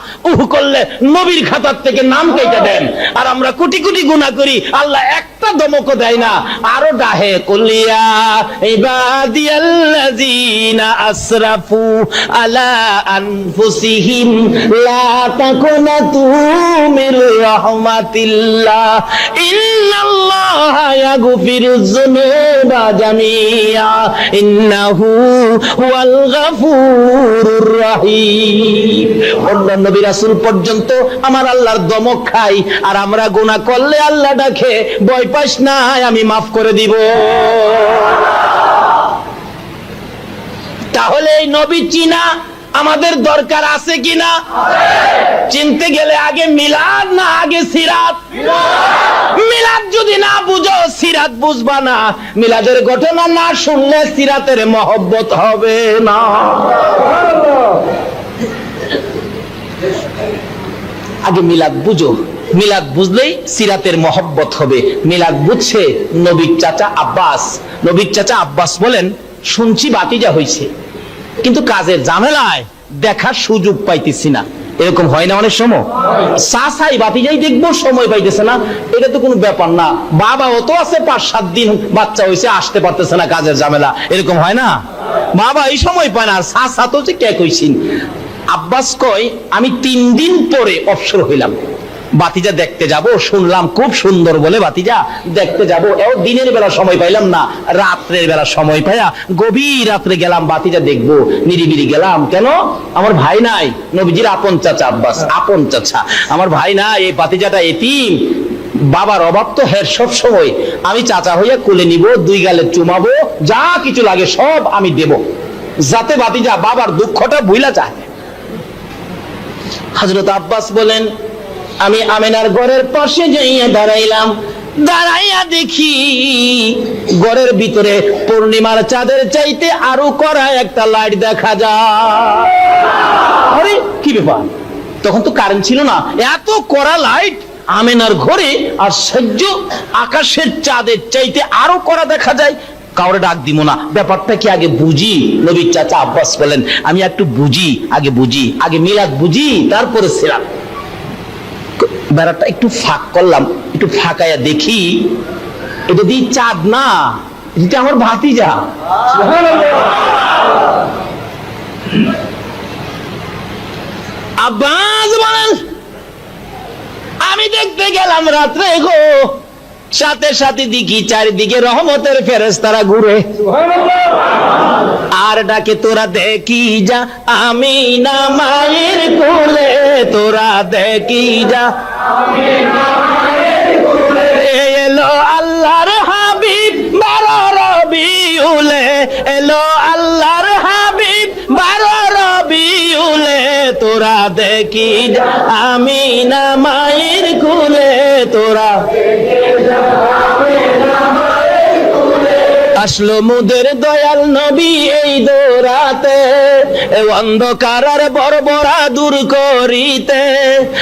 Speaker 1: করলে নবীর খাতার থেকে নাম কেটে দেন। আর আমরা কোটি কোটি গুনাহ করি, আল্লাহ একটা দমকও দেয় না, আরো ডাহে কুলিয়া ইবাদিয়াল্লাযিনা আসরাফু আলা আনফুসিহিম লা তাকুনাতু মির রাহমাতিল্লাহ ইন্নাল্লাহা ইয়াগফিরুয যুনুবা জামিআ ইন্নাহু হুয়াল গাফুরুর রাহিম। অন্যান্য নবী রাসূল পর্যন্ত আমার আল্লাহর দমক খাই, আর আমরা গুনাহ করলে আল্লাহ ডাকে, ভয় পাস না আমি মাফ করে দিব। তাহলে এই নবী চিনা আমাদের দরকার আছে কিনা? চিনতে গেলে আগে মিলাদ না আগে সিরাত? মিলাদ যদি না বুঝো সিরাত বুঝবা না, মিলাদের ঘটনা না শুনলে সিরাতের মহব্বত হবে না। আগে মিলাদ বুঝো, মিলাদ বুঝলেই সিরাতের মহব্বত হবে। মিলাদ বুঝছে নবীর চাচা আব্বাস। নবীর চাচা আব্বাস বলেন, শুনছি বাতিজা হইছে, কিন্তু কাজের ঝামেলায় দেখার সুযোগ পাইতেছি না। এরকম হয় না অনেক সময়? চাচাই বাতিজাই দেখবো, সময় পাইতেছে না। এটা তো কোনো ব্যাপার না, বাবা অত আছে 5-7 দিন বাচ্চা হয়েছে, আসতে পারতেছে না, কাজের ঝামেলা। এরকম হয় না? বাবা এই সময় পায় না, আর চাচা তো যে কে কইছেন। আব্বাস কয়, আমি 3 দিন পরে অবসর হইলাম, বাতিজা দেখতে যাব, শুনলাম খুব সুন্দর বলে বাতিজা দেখতে যাব। এও দিনের বেলা সময় পাইলাম না, রাত্রের বেলা সময় পাইয়া গভীর রাত্রে গেলাম বাতিজা দেখবো। নিরিবিলি গেলাম, কেন? আমার ভাই নাই, নবীজির আপন চাচা আব্বাস, আপন চাচা, আমার ভাই নাই, এই বাতিজাটা এতিম, বাবার অভাব তো হের সব সময়, আমি চাচা হইয়া কোলে নিব, 2 গালে চুমাবো, যা কিছু লাগে সব আমি দেব, যাতে বাতিজা বাবার দুঃখটা ভুইলা যায়। হযরত আব্বাস বলেন, আমি আমেনার ঘরের পাশে যাইয়া দাঁড়াইলাম, দাঁড়াইয়া দেখি ঘরের ভিতরে পূর্ণিমার চাঁদের চাইতে আরো কড়া একটা লাইট দেখা যায়। আরে কি ব্যাপার, তখন তো কারেন্ট ছিল না, এত কড়া লাইট আমেনার ঘরে, আর সহ্য আকাশের চাঁদের চাইতে আরো কড়া দেখা যায়। কাউরে ডাক দিব না, ব্যাপারটা কি আগে বুঝি। নবীর চাচা আব্বাস বলেন, আমি একটু বুঝি, আগে বুঝি, আগে মিলাদ বুঝি, তারপরে সিরাত। বেড়াটা একটু ফাঁক করলাম, একটু ফাঁকাইয়া দেখি, এটা দিয়ে চাঁদ না, এটা আমার ভাতিজা। আব্বাস বলেন আমি দেখতে গেলাম রাত্রে গো, সাথে সাথে দেখি চারিদিকে রহমতের ফেরেশতারা ঘুরে, আর ডাকে তোরা দেখি যা আমি না মায়ের কোলে, তোরা দেখি যা এলো আল্লাহর হাবিব 12 রবিউলে, এলো আল্লাহর হাবিব 12 রবিউলে, তোরা দেখি যা আমি না মায়ের কোলে, তোরা আসলো মুদের দয়াল নবী এই দৌরাতে, অন্ধকার আর বর্বরা দূর করিতে,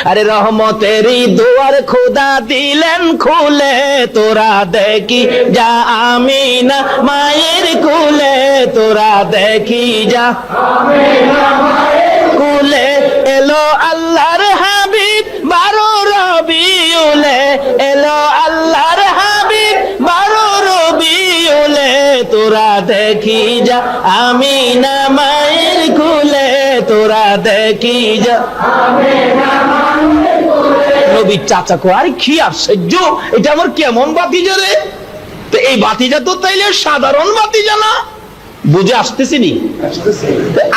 Speaker 1: আরে রহমতেরই দুয়ার খোদা দিলেন খুলে, তোরা দেখি যা আমি না মায়ের কুলে, তোরা দেখি যা কুলে, এলো আল্লাহর হাবিব 12 রবিউলে, এলো আল্লাহর হাবিব 12 রবিউলে, তোরা দেখি যা আমি না মায়ের কুলে, তোরা দেখি যা নবীর চাচা কো, আরে কি আশ্চর্য, এটা আমার কেমন ভাতিজা রে? তো এই ভাতিজা তো তাইলে সাধারণ ভাতিজা না, বুঝে আসতেছিনি?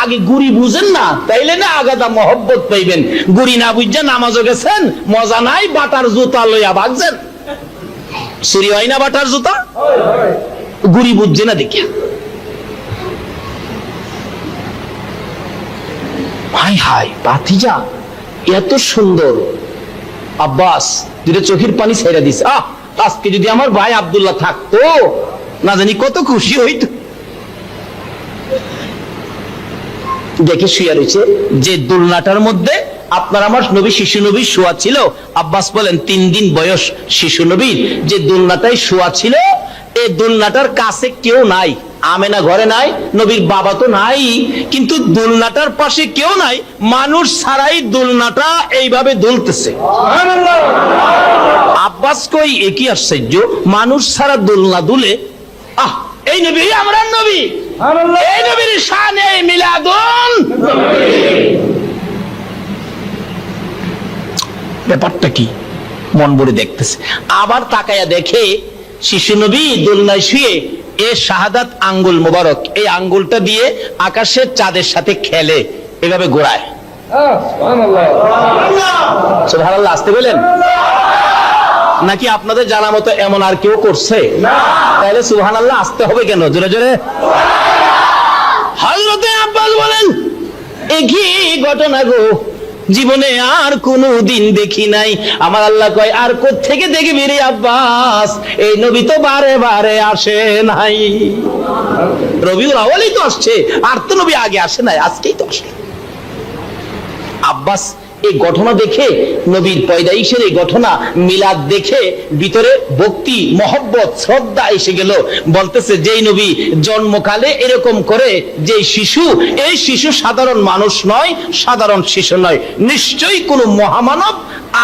Speaker 1: আগে গুড়ি বুঝেন না, তাইলে না আগাদা মহব্বত পাইবেন। গুড়ি না বুঝা নামাজও গেছেন, মজা নাই, বাটার জুতা লইয়া ভাগছেন। চুরি হয় না বাটার জুতা? গুড়ি বুঝছে না দেখিয়া। হাই হাই ভাতিজা এত সুন্দর। আব্বাস দুটো চোখের পানি ছেড়ে দিছে। আজকে যদি আমার ভাই আব্দুল্লাহ থাকতো না জানি কত খুশি হইতো। দেখে শুয়ে রয়েছে যে দোলনাটার মধ্যে আপনার আমার নবী শিশু নবী শোয়া ছিল। আব্বাস বলেন 3 দিন বয়স শিশু নবীর যে দোলনাটায় শোয়া ছিল, এই দোলনাটার কাছে কেউ নাই। আমেনা ঘরে নাই, নবীর বাবা তো নাই, কিন্তু দোলনাটার পাশে কেউ নাই, মানুষ ছাড়াই দোলনাটা এইভাবে দুলতেছে। আব্বাস কই একই আশ্চর্য, মানুষ ছাড়া দোলনা দুলে। এই নবী আমরা নবী, এই নবীর শানে মিলাদুন। ব্যাপারটা কি মন ভরে দেখতেছে। আবার তাকায়া দেখে শিশু নবী দোলনায় শুয়ে এ শাহাদাত আঙ্গুল মোবারক, এই আঙ্গুলটা দিয়ে আকাশের চাঁদের সাথে খেলে, এভাবে ঘোরায়। সুবহানাল্লাহ আসতে বলেন নাকি আপনাদের জানা মতো এমন আর কেউ করছে? তাহলে সুবহানাল্লাহ আসতে হবে কেন? জোরে জোরে। হযরতে আব্বাস বলেন একই ঘটনা গো, জীবনে আর কোনো দিন দেখি নাই। আমার আল্লাহ কয় আর কোত্থেকে দেখবি রে আব্বাস, এই নবী তো বারে বারে আসে নাই। রবিউল আউয়ালই তো আসছে, আর তো নবী আগে আসে নাই, আজকেই তো আসে। আব্বাস এই ঘটনা দেখে, নবীর পয়দাইশের এই ঘটনা মিলাদ দেখে ভিতরে ভক্তি মহব্বত শ্রদ্ধা এসে গেল। বলতেছে যেই নবী জন্মকালে এরকম করে যে শিশু, এই শিশু সাধারণ মানুষ নয়, সাধারণ শিশু নয়, নিশ্চয়ই কোনো মহামানব।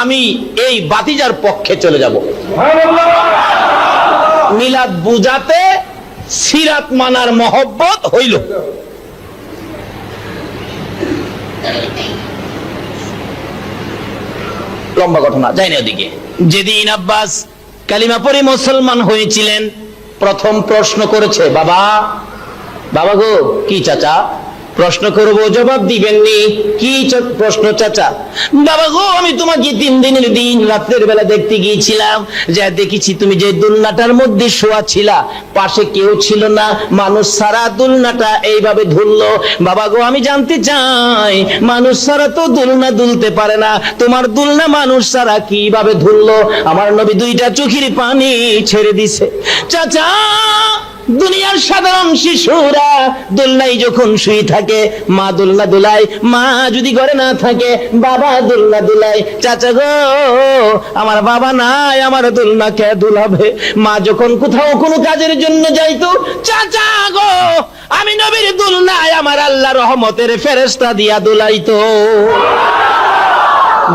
Speaker 1: আমি এই ভাতিজার পক্ষে চলে যাব। মিলাদ বুঝাতে সিরাত মানার মহব্বত হইল। লম্বা ঘটনা, যাই না ওদিকে। যেদিন আব্বাস কালিমা পড়ে মুসলমান হয়েছিলেন, প্রথম প্রশ্ন করেছে, বাবা বাবা গো। কি চাচা? প্রশ্ন করবো জবাব দিবেননি। কি প্রশ্ন চাচা? বাবা গো আমি তোমাকে 3 দিনের দিন রাত্রের বেলা দেখতে গিয়েছিলাম, যা দেখেছি তুমি যে দোলনাটার মধ্যে শোয়া ছিলা, পাশে কেউ ছিল না, মানুষ ছাড়া দোলনাটা এইভাবে দুললো। বাবা গো আমি জানতে চাই, মানুষ ছাড়া তো দোলনা দুলতে পারে না, তোমার দোলনা মানুষ ছাড়া কিভাবে দুললো? আমার নবী 2টা চোখের পানি ছেড়ে দিছে। চাচা দুনিয়ার সাধারণ শিশুরা দোলনায় যখন শুয়ে থাকে, মা দোলনা দোলায়, মা যদি ঘরে না থাকে বাবা দোলনা দোলায়। চাচা গো আমার বাবা নাই, আমার দোলনা কে দোলাবে? মা যখন কোথাও কোনো কাজের জন্য যাইতো, চাচা গো আমি নবীর দোলনায় আমার আল্লাহ রহমতের ফেরেশতা দিয়া দোলাইতো।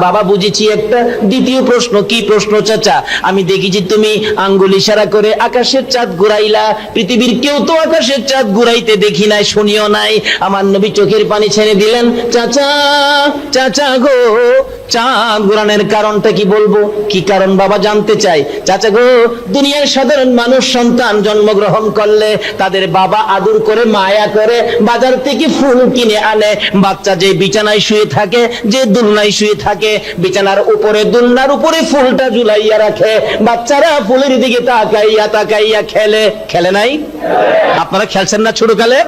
Speaker 1: বাবা বুঝেছি একটা। দ্বিতীয় প্রশ্ন, কি প্রশ্ন চাচা? আমি দেখেছি তুমি আঙ্গুল ইশারা করে আকাশের চাঁদ ঘুরাইলা, পৃথিবীর কেউ তো আকাশের চাঁদ ঘুরাইতে দেখি নাই, শুনিও নাই। আমার নবী চোখের পানি ছেড়ে দিলেন। চাচা, চাচা গো, চাঁদ ঘুরানোর কারণটা কি বলবো? কি কারণ বাবা জানতে চাই? চাচা গো, দুনিয়ার সাধারণ মানুষ সন্তান জন্মগ্রহণ করলে তাদের বাবা আদর করে মায়া করে বাজার থেকে ফুল কিনে আনে। বাচ্চা যে বিছানায় শুয়ে থাকে, যে দুলনায় শুয়ে থাকে, বিছানার উপরে দুলনার উপরে ফুলটা ঝুলাইয়া রাখে। বাচ্চারা ফুলের দিকে তাকাইয়া তাকাইয়া খেলে। খেলে নাই? আপনারা খেলছেন না ছোটকালে?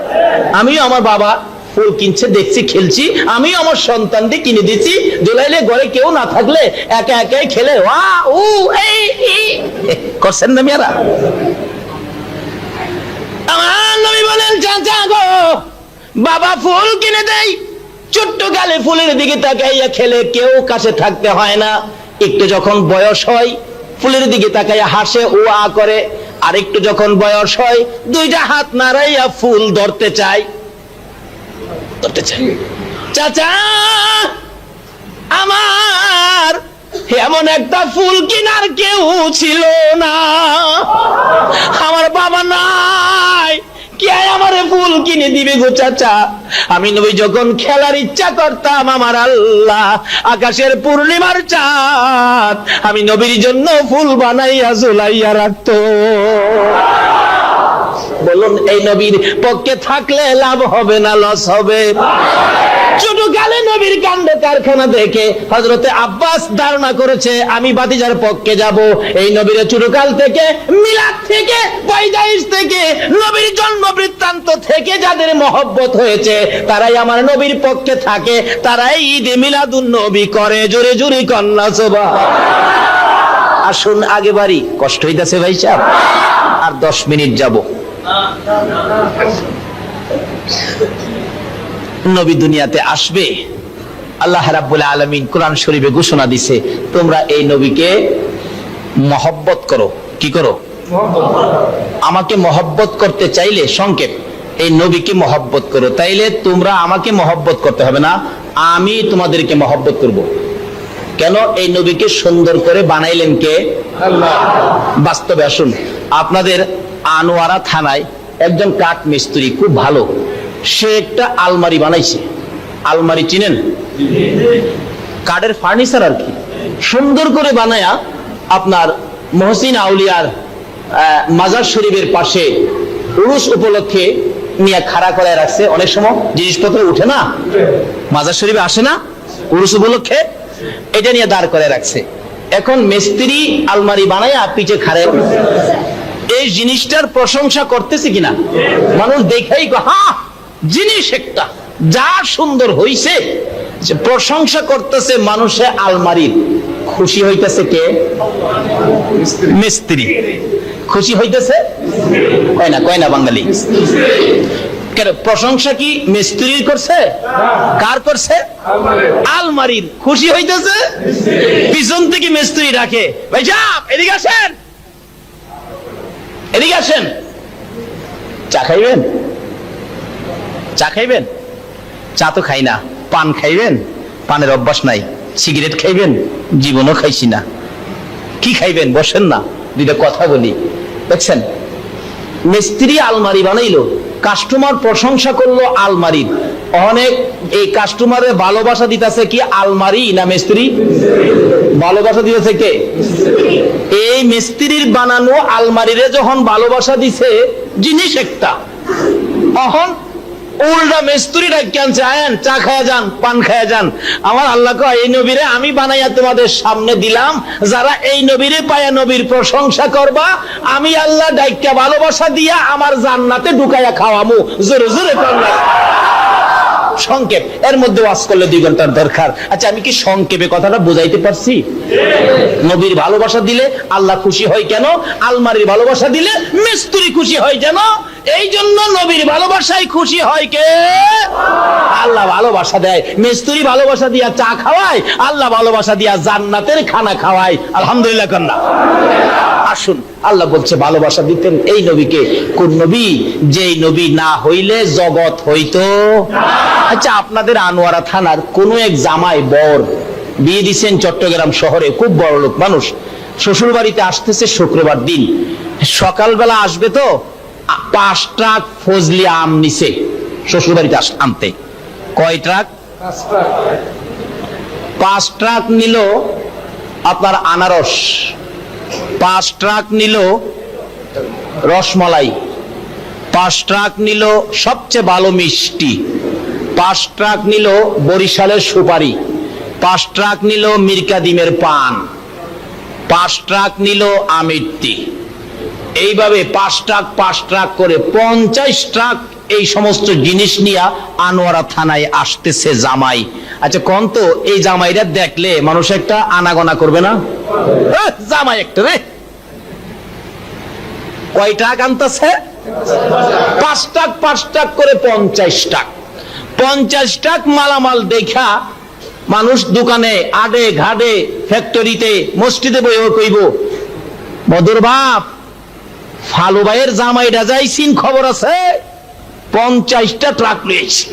Speaker 1: আমিও আমার বাবা ফুল কিনছে দেখছি, খেলছি। আমিও আমার সন্তানকে কিনে দিচ্ছি, ঝুলাইলে ঘরে কেউ না থাকলে একা একাই খেলে। করছেন না মেয়েরা? আমার নবী বলেন, চাচা গো, বাবা ফুল কিনে দেয়, ছোট্ট গালে ফুলের দিকে তাকাইয়া খেলে, কেউ কাছে থাকতে হয় না। একটু যখন বয়স হয় ফুলের দিকে তাকাইয়া হাসে, ও আ করে। আর একটু যখন বয়স হয় দুইটা হাত নাড়াইয়া ফুল ধরতে চায়। চাচা, আমার এমন একটা ফুল কিনার কেউ ছিল না, আমার বাবা নাই, কে আমারে ফুল কিনে দিবে গো চাচা? আমি নবী যখন খেলার ইচ্ছা করতাম, আমার আল্লাহ আকাশের পূর্ণিমার চাঁদ আমি নবীর জন্য ফুল বানাইয়া ঝুলাইয়া রাখতো। বলুন, এই নবীর পক্ষে থাকলে লাভ হবে না লস হবে? ছোট কালে নবীর কাণ্ড কারখানা দেখে হযরতে আব্বাস ধারণা করেছে আমি ভাতিজার পক্ষে যাব। এই নবীর ছোটকাল থেকে, মিলাদ থেকে, পয়দাইশ থেকে, নবীর জন্ম বৃত্তান্ত থেকে যাদের মহব্বত হয়েছে তারাই আমার নবীর পক্ষে থাকে, তারাই ঈদে মিলাদুন নবী করে। জোরে জোরে কন্যা সুবহানাল্লাহ। আসুন আগে বাড়ি, কষ্ট হইতাছে ভাই সাহেব, আর 10 মিনিট যাব। নবী দুনিয়াতে আসবে, আল্লাহ রাব্বুল আলামিন কোরআন শরীফে ঘোষণা দিছে, তোমরা এই নবীকে মহব্বত করো। কি করো? আমাকে মহব্বত করতে চাইলে, সংক্ষেপ, এই নবীকে মহব্বত করো। তাইলে তোমরা আমাকে মহব্বত করতে হবে না, আমি তোমাদেরকে মহব্বত করব। কেন? এই নবীকে সুন্দর করে বানাইলেন কে? আল্লাহ। বাস্তবে আসুন, আপনাদের আনোয়ারা থানায় একজন কাঠ মিস্ত্রি, খুব ভালো, সে একটা আলমারি বানাইছে। আলমারি চিনেন? কাঠের ফার্নিচার আর কি, সুন্দর করে বানায়া আপনার মহসিন আউলিয়ার মাজার শরীফের পাশে উরুস উপলক্ষে নিয়ে খাড়া করে রাখছে। অনেক সময় জিনিসপত্র উঠে না, মাজার শরীফে আসে না, উরুস উপলক্ষে এটা নিয়ে দাঁড় করে রাখছে। এখন মিস্ত্রি আলমারি বানায়া পিছে খাড়ে, এই জিনিসটার প্রশংসা করতেছে কিনা? মানুষ দেখাই, হ্যাঁ জিনিস একটা যা সুন্দর হইছে, প্রশংসা করতেছে মানুষে আলমারির। খুশি হইতেছে কে? মিস্ত্রি। খুশি হইতেছে? কয় না বাঙালি? প্রশংসা কি মিস্ত্রির করছে? কার করছে? আলমারির। খুশি হইতেছে? পিছন থেকে মিস্ত্রি ডাকে, ভাই সাহেব এদিকে আসেন, এদিকে আসেন, চা খাইবেন? চা খাইবেন? চা তো খাই না। পান খাইবেন? পানের অভ্যাস নাই। সিগারেট খাইবেন? জীবনও খাইছি না। কি খাইবেন? বসেন না, দুইটা কথা বলি। দেখছেন, মিস্ত্রি আলমারি বানাইলো, কাস্টমার প্রশংসা করলো আলমারির। অনেক এই কাস্টমারের ভালোবাসা দিতেছে কি আলমারি না মিস্ত্রি? ভালোবাসা দিতেছে কে? এই মিস্ত্রির বানানো আলমারিরে যখন ভালোবাসা দিছে, জিনিস একটা, তখন উল্টা মিস্ত্রি ডাকছে, আয়েন চা খায়া যান, পান খায়া যান। আমার আল্লাহ কয়, এই নবীরে আমি বানাইয়া তোমাদের সামনে দিলাম, যারা এই নবীরে পায়া নবীর প্রশংসা করবা, আমি আল্লাহ ডাইকা ভালোবাসা দিয়া আমার জান্নাতে ঢুকাইয়া খাওয়ামু। জোরে জোরে কন্যা। সংক্ষেপ, এর মধ্যে ওয়াজ করলে 2 ঘন্টার দরকার। আচ্ছা, আমি কি সংক্ষেপে কথাটা বুঝাইতে পারছি? নবীর ভালোবাসা দিলে আল্লাহ খুশি হয় কেন? আলমারির ভালোবাসা দিলে মিস্ত্রি খুশি হয় কেন? এই জন্য নবীর ভালোবাসায় খুশি হয় কে? আল্লাহ ভালোবাসা দেয়। মিস্ত্রি ভালোবাসা দিয়া চা খাওয়ায়, আল্লাহ ভালোবাসা দিয়া জান্নাতের খানা খাওয়ায়। আলহামদুলিল্লাহ কন্যা। আসুন, আল্লাহ বলছে ভালোবাসা দিতেন এই নবীকে। কোন নবী? যেই নবী না হইলে জগৎ হইতো। আচ্ছা, আপনাদের আনোয়ারা থানার কোন এক জামাই বর বিয়ে দিচ্ছেন চট্টগ্রাম শহরে, খুব বড় লোক মানুষ। শ্বশুর বাড়িতে আসতেছে শুক্রবার দিন, সকালবেলা আসবে তো 5 ট্রাক ফজলি আম নিছে শ্বশুর বাড়িতে আনতে। কয় ট্রাক? 5 ট্রাক নিল আপনার আনারস, 5 ট্রাক নিল রসমালাই, 5 ট্রাক নিল সবচেয়ে ভালো মিষ্টি, 5 ট্রাক নিল বরিশালের সুপারি, 5 ট্রাক নিল মিরকাদিমের পান, 5 ট্রাক নিল আমিত্তি। এইভাবে 5 ট্রাক করে 50 ট্রাক এই সমস্ত জিনিস নিয়ে আনোয়ারা থানায় আসতেছে জামাই। আচ্ছা কোন তো এই জামাইরা দেখলে মানুষ একটা আনাগোনা করবে না? জামাই একটা রে, কয় ট্রাক আনতেছে? 5 ট্রাক করে 50 ট্রাক। 50 ট্রাক মালামাল দেখা মানুষ দোকানে, আডে ঘাডে, ফ্যাক্টরিতে, মসজিদে বইও কইব, মধুর বাপ ফালু ভাইয়ের জামাইটা যাইছিন, খবর আছে 50টা ট্রাক লইছে।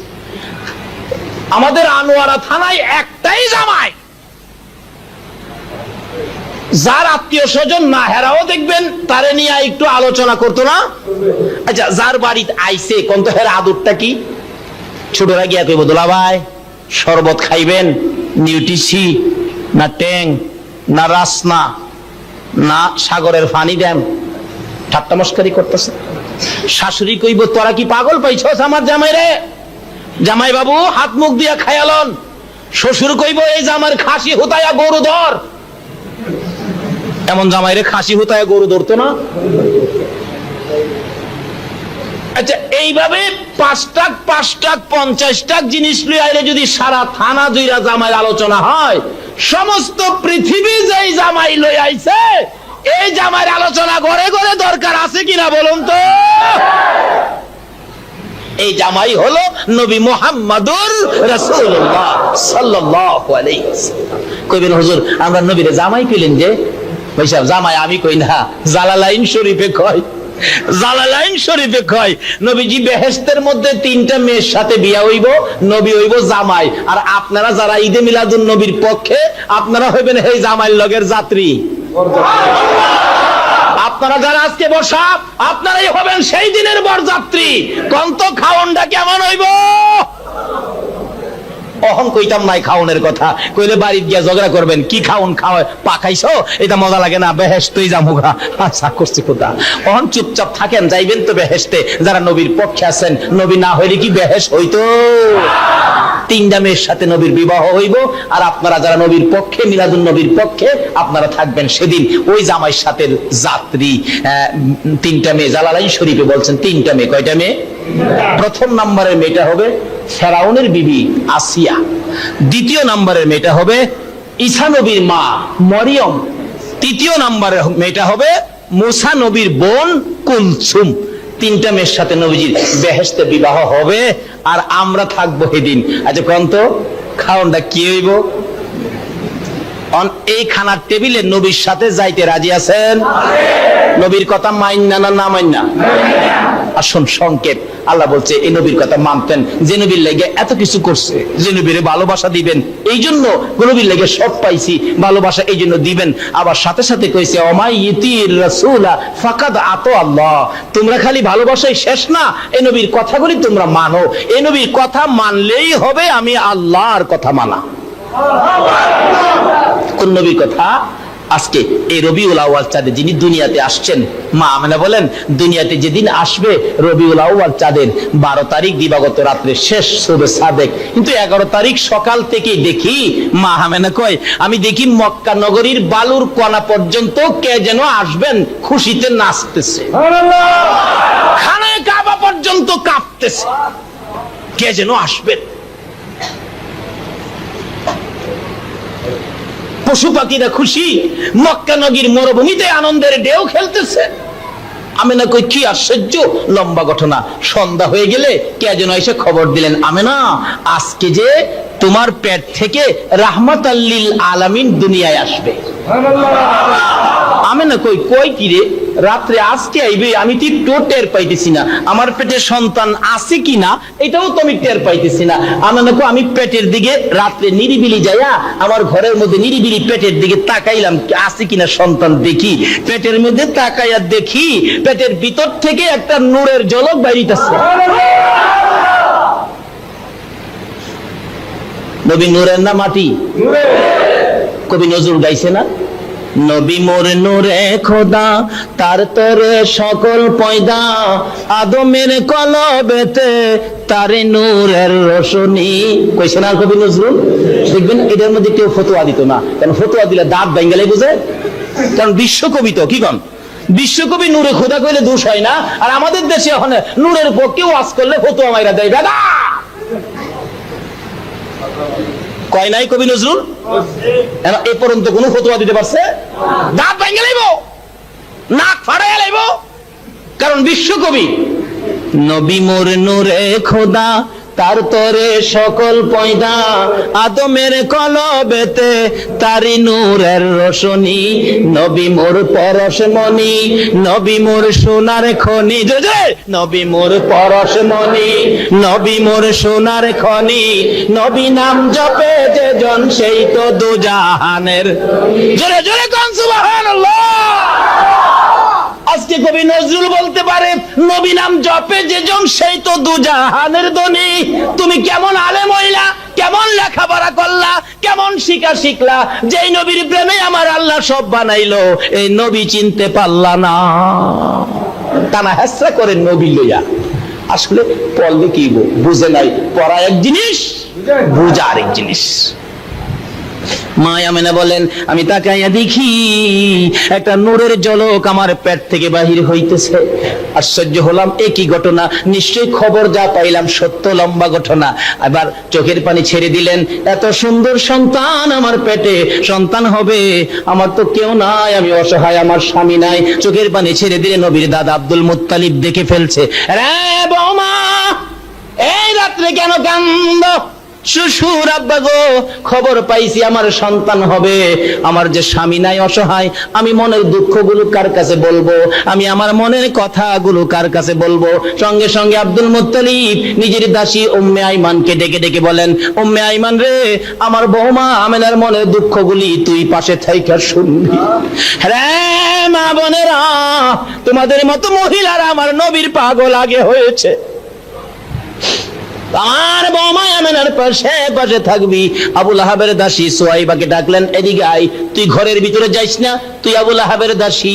Speaker 1: আমাদের আনোয়ারা থানায় একটাই জামাই, যার আত্মীয় স্বজন না হেরাও দেখবেন তারে নিয়ে একটু আলোচনা করতো না? আচ্ছা যার বাড়িতে আইছে কোন তো হেরা আদরটা কি? ছোটরা গিয়া কইব, দোলা ভাই শরবত খাইবেন, নিউট্রিসি না ট্যাং না রাসনা না সাগরের পানি দেন? ঠাট্টা মস্কারি করতেছে। শাশুড়ি কইব, তোরা কি পাগল পাইছস আমার জামাই রে? জামাই বাবু হাত মুখ দিয়া খায়ালন। শ্বশুর কইব, এই জামার খাসি হুতায়া গরু ধর। এমন জামাই রে খাসি হুতায়া গরু ধরতো না? আচ্ছা এইভাবে 5 ট্রাক 50 ট্রাক জিনিস লই আইলে যদি সারা থানা জুইরা জামাইয়ের আলোচনা হয়, সমস্ত পৃথিবী যেই জামাই লই আইছে এই জামাইয়ের আলোচনা ঘরে ঘরে দরকার আছে কিনা বলুন তো? এই জামাই হলো নবী মুহাম্মদুর রাসূলুল্লাহ সাল্লাল্লাহু আলাইহি ওয়াসাল্লাম। কইবেন হুজুর আমরা নবীরে জামাই কইলেন যে? ভাই সাহেব জামাই আমি কই না, জালালাইন শরীফে কয়। জালালাইন শরীফে কয় নবীজি বেহেশতের মধ্যে 3টা মেয়ের সাথে বিয়া হইব, নবী হইব জামাই। আর আপনারা যারা ঈদে মিলাদুন নবীর পক্ষে, আপনারা হইবেন এই জামাইয়ের লগের যাত্রী। আপনারা যারা আজকে বসা, আপনারাই হবেন সেই দিনের বরযাত্রী। কন্ত খাওনটা কেমন হইব? অহং কইতাম নাই খাওনের কথা, কইলে বাড়িতে গিয়া ঝগড়া করবেন, কি খাওন খাওয়ায় পাকাইছো, এটা মজা লাগে না, বেহেশতেই যামুগা। আচ্ছা করছি কোথা, অহং চুপচাপ থাকেন, যাইবেন তো বেহেশতে। যারা নবীর পক্ষে আছেন, নবী না হইলে কি বেহেশ হইতো? 3টা মেয়ের সাথে নবীর বিবাহ হইব, আর আপনারা যারা নবীর পক্ষে, মিলাদুন নবীর পক্ষে, আপনারা থাকবেন সেদিন ওই জামাইয়ের সাথে যাত্রী। 3টা মেয়ে জালালাইন শরীফে বলছেন 3টা মেয়ে। কয়টা মেয়ে? প্রথম নম্বরের মেয়েটা হবে ফেরাউনের বিবি আসিয়া, 2য় নম্বরের মেয়েটা হবে ঈসা নবীর মা মরিয়ম, 3য় নম্বরের মেয়েটা হবে মুসা নবীর বোন কুলসুম। 3টা মেয়ের সাথে নবীজির বেহেশতে বিবাহ হবে, আর আমরা থাকবো সেদিন। আচ্ছা কোন তো খাওনটা কি হইব? এই খানার টেবিলে নবীর সাথে যাইতে রাজি আছেন? নবীর কথা মাইন্না না না মাইন্না? আসুন সংকেত, আল্লাহ বলছে এই নবীর কথা মানতেন, যে নবীর লেগে এত কিছু করছে, যে নবীরে ভালোবাসা দিবেন, এই জন্য নবীর লেগে সব পাইছি, ভালোবাসা এই জন্য দিবেন। আবার সাথে সাথে কইছে ওমাই ইতির রাসূলা ফাকাদ আতা আল্লাহ, তোমরা খালি ভালোবাসাই শেষ না, এই নবীর কথাগুলি তোমরা মানো। এই নবীর কথা মানলেই হবে আমি আল্লাহর কথা মানা। কোন নবীর কথা? আজকে এই রবিউল আউয়াল চাঁদে যিনি দুনিয়াতে আসছেন, মা আমেনা বলেন দুনিয়াতে যেদিন আসবে রবিউল আউয়াল চাঁদের 12 তারিখ দিবাগত রাত্রে শেষ সুবে সাদেক, কিন্তু 11 তারিখ সকাল থেকে দেখি, মা আমেনা কয় আমি দেখি মক্কা নগরীর বালুর কণা পর্যন্ত কে যেন আসবেন খুশিতে নাচতেছে, খানায়ে কাবা পর্যন্ত কাঁপতেছে, কে যেন আসবেন। পশু পাখিরা খুশি, মক্কা নগরীর মরুভূমিতে আনন্দের ঢেউ খেলতেছে। আমেনা কই কি আশ্চর্য লম্বা ঘটনা। সন্ধ্যা হয়ে গেলে কে যেন এসে খবর দিলেন, আমেনা আজকে যে তোমার পেট থেকে রাহমাতাল লিল আলামিন দুনিয়ায় আসবে। আমেনা কই কই কি রে? রাত্রে আজকে আইবে, আমি তো একটু টের পাইতেছি না, আমার পেটে সন্তান আছে কিনা এটাও তো আমি টের পাইতেছি না। আমি পেটের দিকে রাত্রে নিরিবিলি যাইয়া আমার ঘরের মধ্যে নিরিবিলি পেটের দিকে তাকাইলাম আছে কিনা সন্তান দেখি, পেটের মধ্যে তাকাইয়া দেখি পেটের ভিতর থেকে একটা নূরের ঝলক বাইরিতেছে। নবী নূরের না মাটি? কবি নজরুল গাইছে না, নবী মোর নূরে খোদা তার তরে সকল পয়দা, আদমের কলবেতে তারে নূরের রোশনী, কইছে না কবি নজরুল? দেখবেন এদের মধ্যে কেউ ফতোয়া দিত না, কারণ ফতোয়া দিলে দাঁত বেঙ্গালে বুঝে, কারণ বিশ্বকবি তো কি কন, বিশ্বকবি নূরে খোদা কইলে দোষ হয় না। আর আমাদের দেশে এখন নূরের পক্ষে ওয়াজ করলে ফতোয়া মাইরা দেয়, দাদা কয় নাই কবি নজরুল? এ পর্যন্ত কোন ফতোয়া দিতে পারছে? দাঁত ভেঙে লাইব, নাক ফাড়াইয়া লাইব, কারণ বিশ্বকবি। নবী মোর নূরে খোদা তার তরে সকল পয়দা, আদমের কলবেতে তারি নূরের রোশনী, নবী মোর পরশমণি, নবী মোর সোনার খনি, নবী মোর পরশমণি, নবী মোর সোনার খনি, নবী নাম জপে যে জন সেই তো দুজাহানের, জোরে জোরে কোন সুবহানাল্লাহ। আজকে কবি নজরুল বলতে পারে নবী নাম জপে যে জন সেই তো দুজাহানের ধনী। তুমি কেমন আলেম হইলা, কেমন লেখাপড়া করলা, কেমন শিখলা, যেই নবীর প্রেমে আমার আল্লাহ সব বানাইলো, এই নবী চিনতে পারলা না, টানা হেসরা করেন নবী লইয়া। আসলে পড়লে কি বুঝে নাই, পড়া এক জিনিস, বুঝা আরেক জিনিস। মা আমেনা বলেন আমি তাকাইয়া দেখি একটা নূরের ঝলক আমার পেট থেকে বাহির হইতেছে। আশ্চর্য হলাম, একই ঘটনা, নিশ্চয়ই খবর যা পাইলাম সত্য, লম্বা ঘটনা। আবার চোখের পানি ছেড়ে দিলেন, এত সুন্দর সন্তান আমার পেটে, সন্তান হবে, আমার তো কেউ নাই, আমি অসহায়, আমার স্বামী নাই। চোখের পানি ছেড়ে দিলে নবীর দাদা আব্দুল মুত্তালিব দেখে ফেলছে। রে বৌমা, এই রাত্রে কেন কান্দ? শ্বশুর আব্বা গো, খবর পাইছি আমার সন্তান হবে, আমার যে স্বামী নাই, অসহায়, আমি মনের দুঃখগুলো কার কাছে বলবো, আমি আমার মনের কথাগুলো কার কাছে বলবো? সঙ্গে সঙ্গে আব্দুল মুত্তালিব নিজের দাসী উম্মে আইমানকে ডেকে ডেকে বলেন, উম্মে আইমান রে, আমার বৌমা আমেনার মনের দুঃখগুলি তুই পাশে থাইকা শুনবি। রে মা বোনেরা, তোমাদের মতো মহিলারা আমার নবীর পাগল আগে হয়েছে, আমার বৌমা আমেনার পাশে পাশে থাকবি। আবুল আহাবের দাসী সুয়াইবাকে ডাকলেন, এদিকে আয়, তুই ঘরের ভিতরে যাইস না, তুই আবুল আহাবের দাসী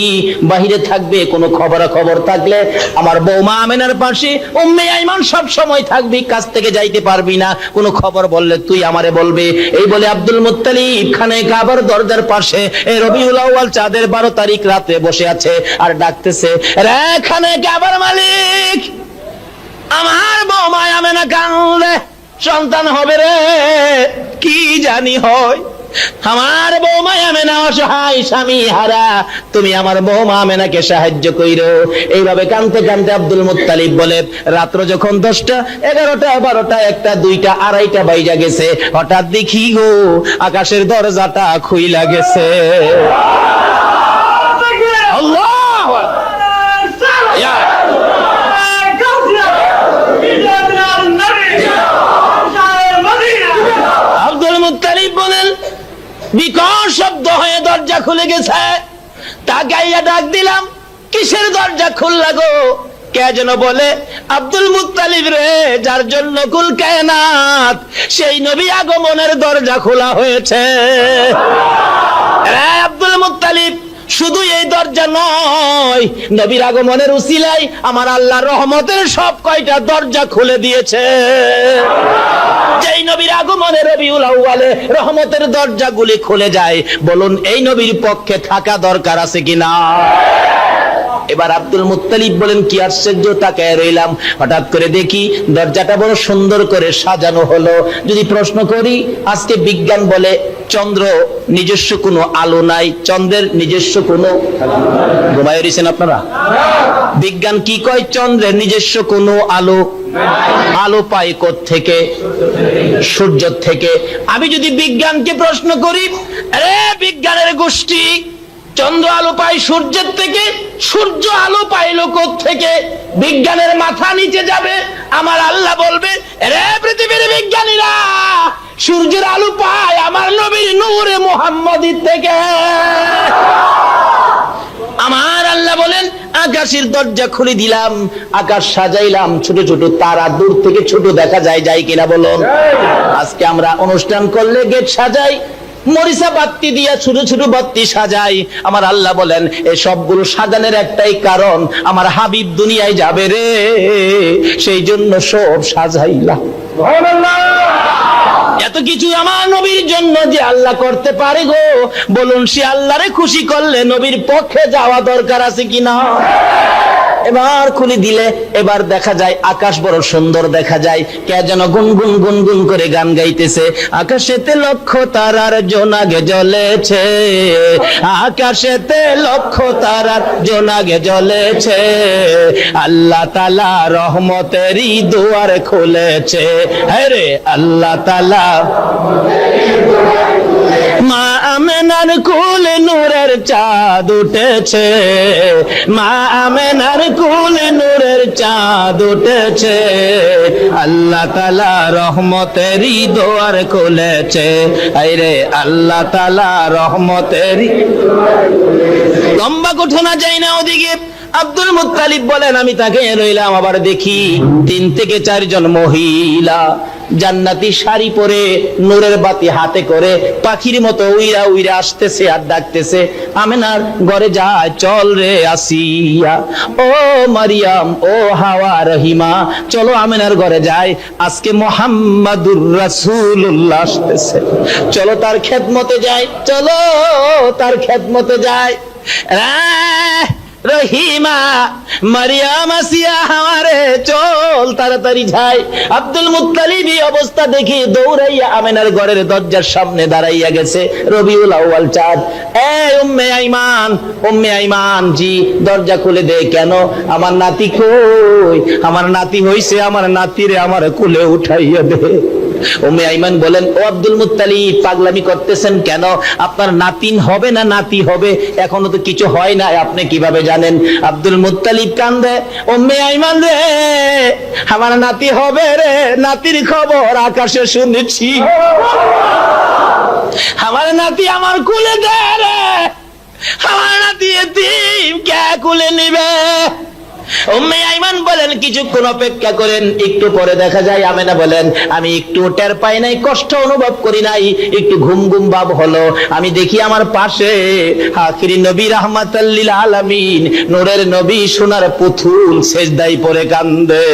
Speaker 1: বাহিরে থাকবে, কোনো খবর থাকলে আমার বৌমা আমেনার পাশে উম্মে আইমান সব সময় থাকবি, কাছ থেকে যাইতে পারবি না, কোনো খবর বললে তুই আমারে বলবে। এই বলে আব্দুল মুত্তালিব খানে কাবার দরজার পাশে রবিউল আউয়াল চাঁদের 12 তারিখ রাতে বসে আছে আর ডাকতেছে, রে খানে কাবার মালিক, আমার বৌমা আমেনা কান্দে, সন্তান হবে রে, কি জানি হয়, আমার বৌমা আমেনা অসহায়, স্বামী হারা, তুমি আমার বৌমা আমেনাকে সাহায্য কইরো। এইভাবে কাঁদতে কাঁদতে আব্দুল মুত্তালিব বলে, রাত্র যখন 10টা, 11টা, 12টা, 1টা, 2টা, 2:30 বাইজা গেছে, হঠাৎ দেখি গো আকাশের দরজাটা খুইলা গেছে। আল্লাহ বিকট শব্দ হয়ে দরজা খুলে গেছে। তাকাইয়া ডাক দিলাম, কিসের দরজা খুললা গো? কে যেন বলে, আব্দুল মুত্তালিব রে, যার জন্য কুল কায়নাত, সেই নবী আগমনের দরজা খোলা হয়েছে। আব্দুল মুত্তালিব, শুধু এই দরজা নয়, নবীর আগমনের উসিলায় আমার আল্লাহ রহমতের সব কয়টা দরজা খুলে দিয়েছে। যেই নবীর আগমনে রবিউল আউয়ালে রহমতের দরজাগুলি খুলে যায়, বলুন এই নবীর পক্ষে থাকা দরকার আছে কিনা? এবার আব্দুল মুত্তালিব বলেন, কি আশ্চর্য, তাকায় রইলাম, হঠাৎ করে দেখি দরজাটা বড় সুন্দর করে সাজানো হলো। যদি প্রশ্ন করি, আজকে বিজ্ঞান বলে চন্দ্র নিজস্ব কোনো আলো নাই, চন্দ্রের নিজস্ব কোনো, ঘুমায় রয়েছেন আপনারা? বিজ্ঞান কি কয়? চন্দ্রের নিজস্ব কোনো আলো, আলো পায় কোত্থেকে? সূর্য থেকে। আমি যদি বিজ্ঞানকে প্রশ্ন করি, আরে বিজ্ঞানের গোষ্ঠী, চন্দ্র আলো পায় সূর্যের থেকে, সূর্য আলো পাইলো থেকে? বিজ্ঞানের মাথা নিচে যাবে। আমার আল্লাহ বলবে, রে পৃথিবীর বিজ্ঞানীরা, সূর্যের আলো পায় আমার নবীর নূরে মুহাম্মদী থেকে। আমার আল্লাহ বলেন, আকাশের দরজা খুলে দিলাম, আকাশ সাজাইলাম, ছোট ছোট তারা দূর থেকে ছোট দেখা যায়, যায় কিনা বলুন? আজকে আমরা অনুষ্ঠান করলে গেট সাজাই, মরিচা বাতি দিয়া ছোট ছোট বাতি সাজাই। আমার আল্লাহ বলেন, এই সবগুলো সাজানোর একটাই কারণ, আমার হাবিব দুনিয়ায় যাবে রে, সেই জন্য সব সাজাইলাম। এত কিছু আমার নবীর জন্য যে আল্লাহ করতে পারে গো, বলুন সে আল্লাহরে খুশি করলে নবীর পক্ষে যাওয়া দরকার আছে কিনা? এবার খুলে দিলে এবার দেখা যায় আকাশ বড় সুন্দর দেখা যায়। কে যেন গুনগুন গুনগুন করে গান গাইতেছে, আকাশেতে লক্ষ তারার জোনাগে জ্বলেছে, আকাশেতে লক্ষ তারার জোনাগে জ্বলেছে, আল্লাহ তাআলা রহমতেরই দুয়ার খুলেছে। হ্যাঁ, আল্লাহ তাআলা মা আমেনার কোলে নূরের চাঁদ উঠেছে, মা আমেনার কোলে নূরের চাঁদ উঠেছে, আল্লাহ তাআলা রহমতেরই দুয়ার খুলেছে। আরে আল্লাহ তাআলা রহমতেরই। লম্বা ঘটনা যায় না ওদিকে। আব্দুল মুত্তালিব বলেন, আমি তাকে রইলাম, আবার দেখি 3 থেকে 4 জন মহিলা জান্নাতি শাড়ি পরে নূরের বাতি হাতে করে পাখির মতো উইরা উইরা আসতেছে আর ডাকতেছে, আমেনার ঘরে যায়, চল রে আসিয়া, ও মারিয়াম, ও হাওয়া রহিমা, চলো আমেনার ঘরে যায়, আজকে মুহাম্মাদুর রাসূলুল্লাহ আসতেছে, চলো তার খেদমতে যাই, চলো তার খেদমতে যাই। রহিমা, মারিয়াম, আসিয়া, হাওয়ারে, চল তাড়াতাড়ি যাই। আব্দুল মুত্তালিব এই অবস্থা দেখে দৌড়াইয়া আমেনার ঘরের দরজার সামনে দাঁড়াইয়া গেছে। রবিউল আউয়াল চাঁদ। এই উম্মে আইমান, উম্মে আইমান, জি দরজা খুলে দে। কেন? আমার নাতি কই? আমার নাতি হইছে, আমার নাতিরে আমার কোলে উঠাইয়া দে। উম্মে আইমান বলেন, ও আব্দুল মুত্তালিব, পাগলামি করতেছেন কেন? আপনার নাতিন হবে না নাতি হবে? এখনো তো কিছু হয় না, আপনি কিভাবে জানেন? আব্দুল মুত্তালিব কান্দে, উম্মে আইমান রে, আমার নাতি হবে রে, নাতির খবর আকাশে শুনেছি, আমার নাতি আমার কোলে দে রে, আমার নাতি এতিম, কে কোলে নিবে? উম্মে আইমান বলেন, কিছুক্ষণ অপেক্ষা করেন। একটু পরে দেখা যায় আমেনা বলেন, আমি একটু টের পাই নাই, কষ্ট অনুভব করি নাই, একটু ঘুম ঘুম ভাব হলো। আমি দেখি আমার পাশে আখিরি নবী রাহমাতাল লিল আলামিন, নূরের নবী, সোনার পুতুল সেজদায় পড়ে কান্দে,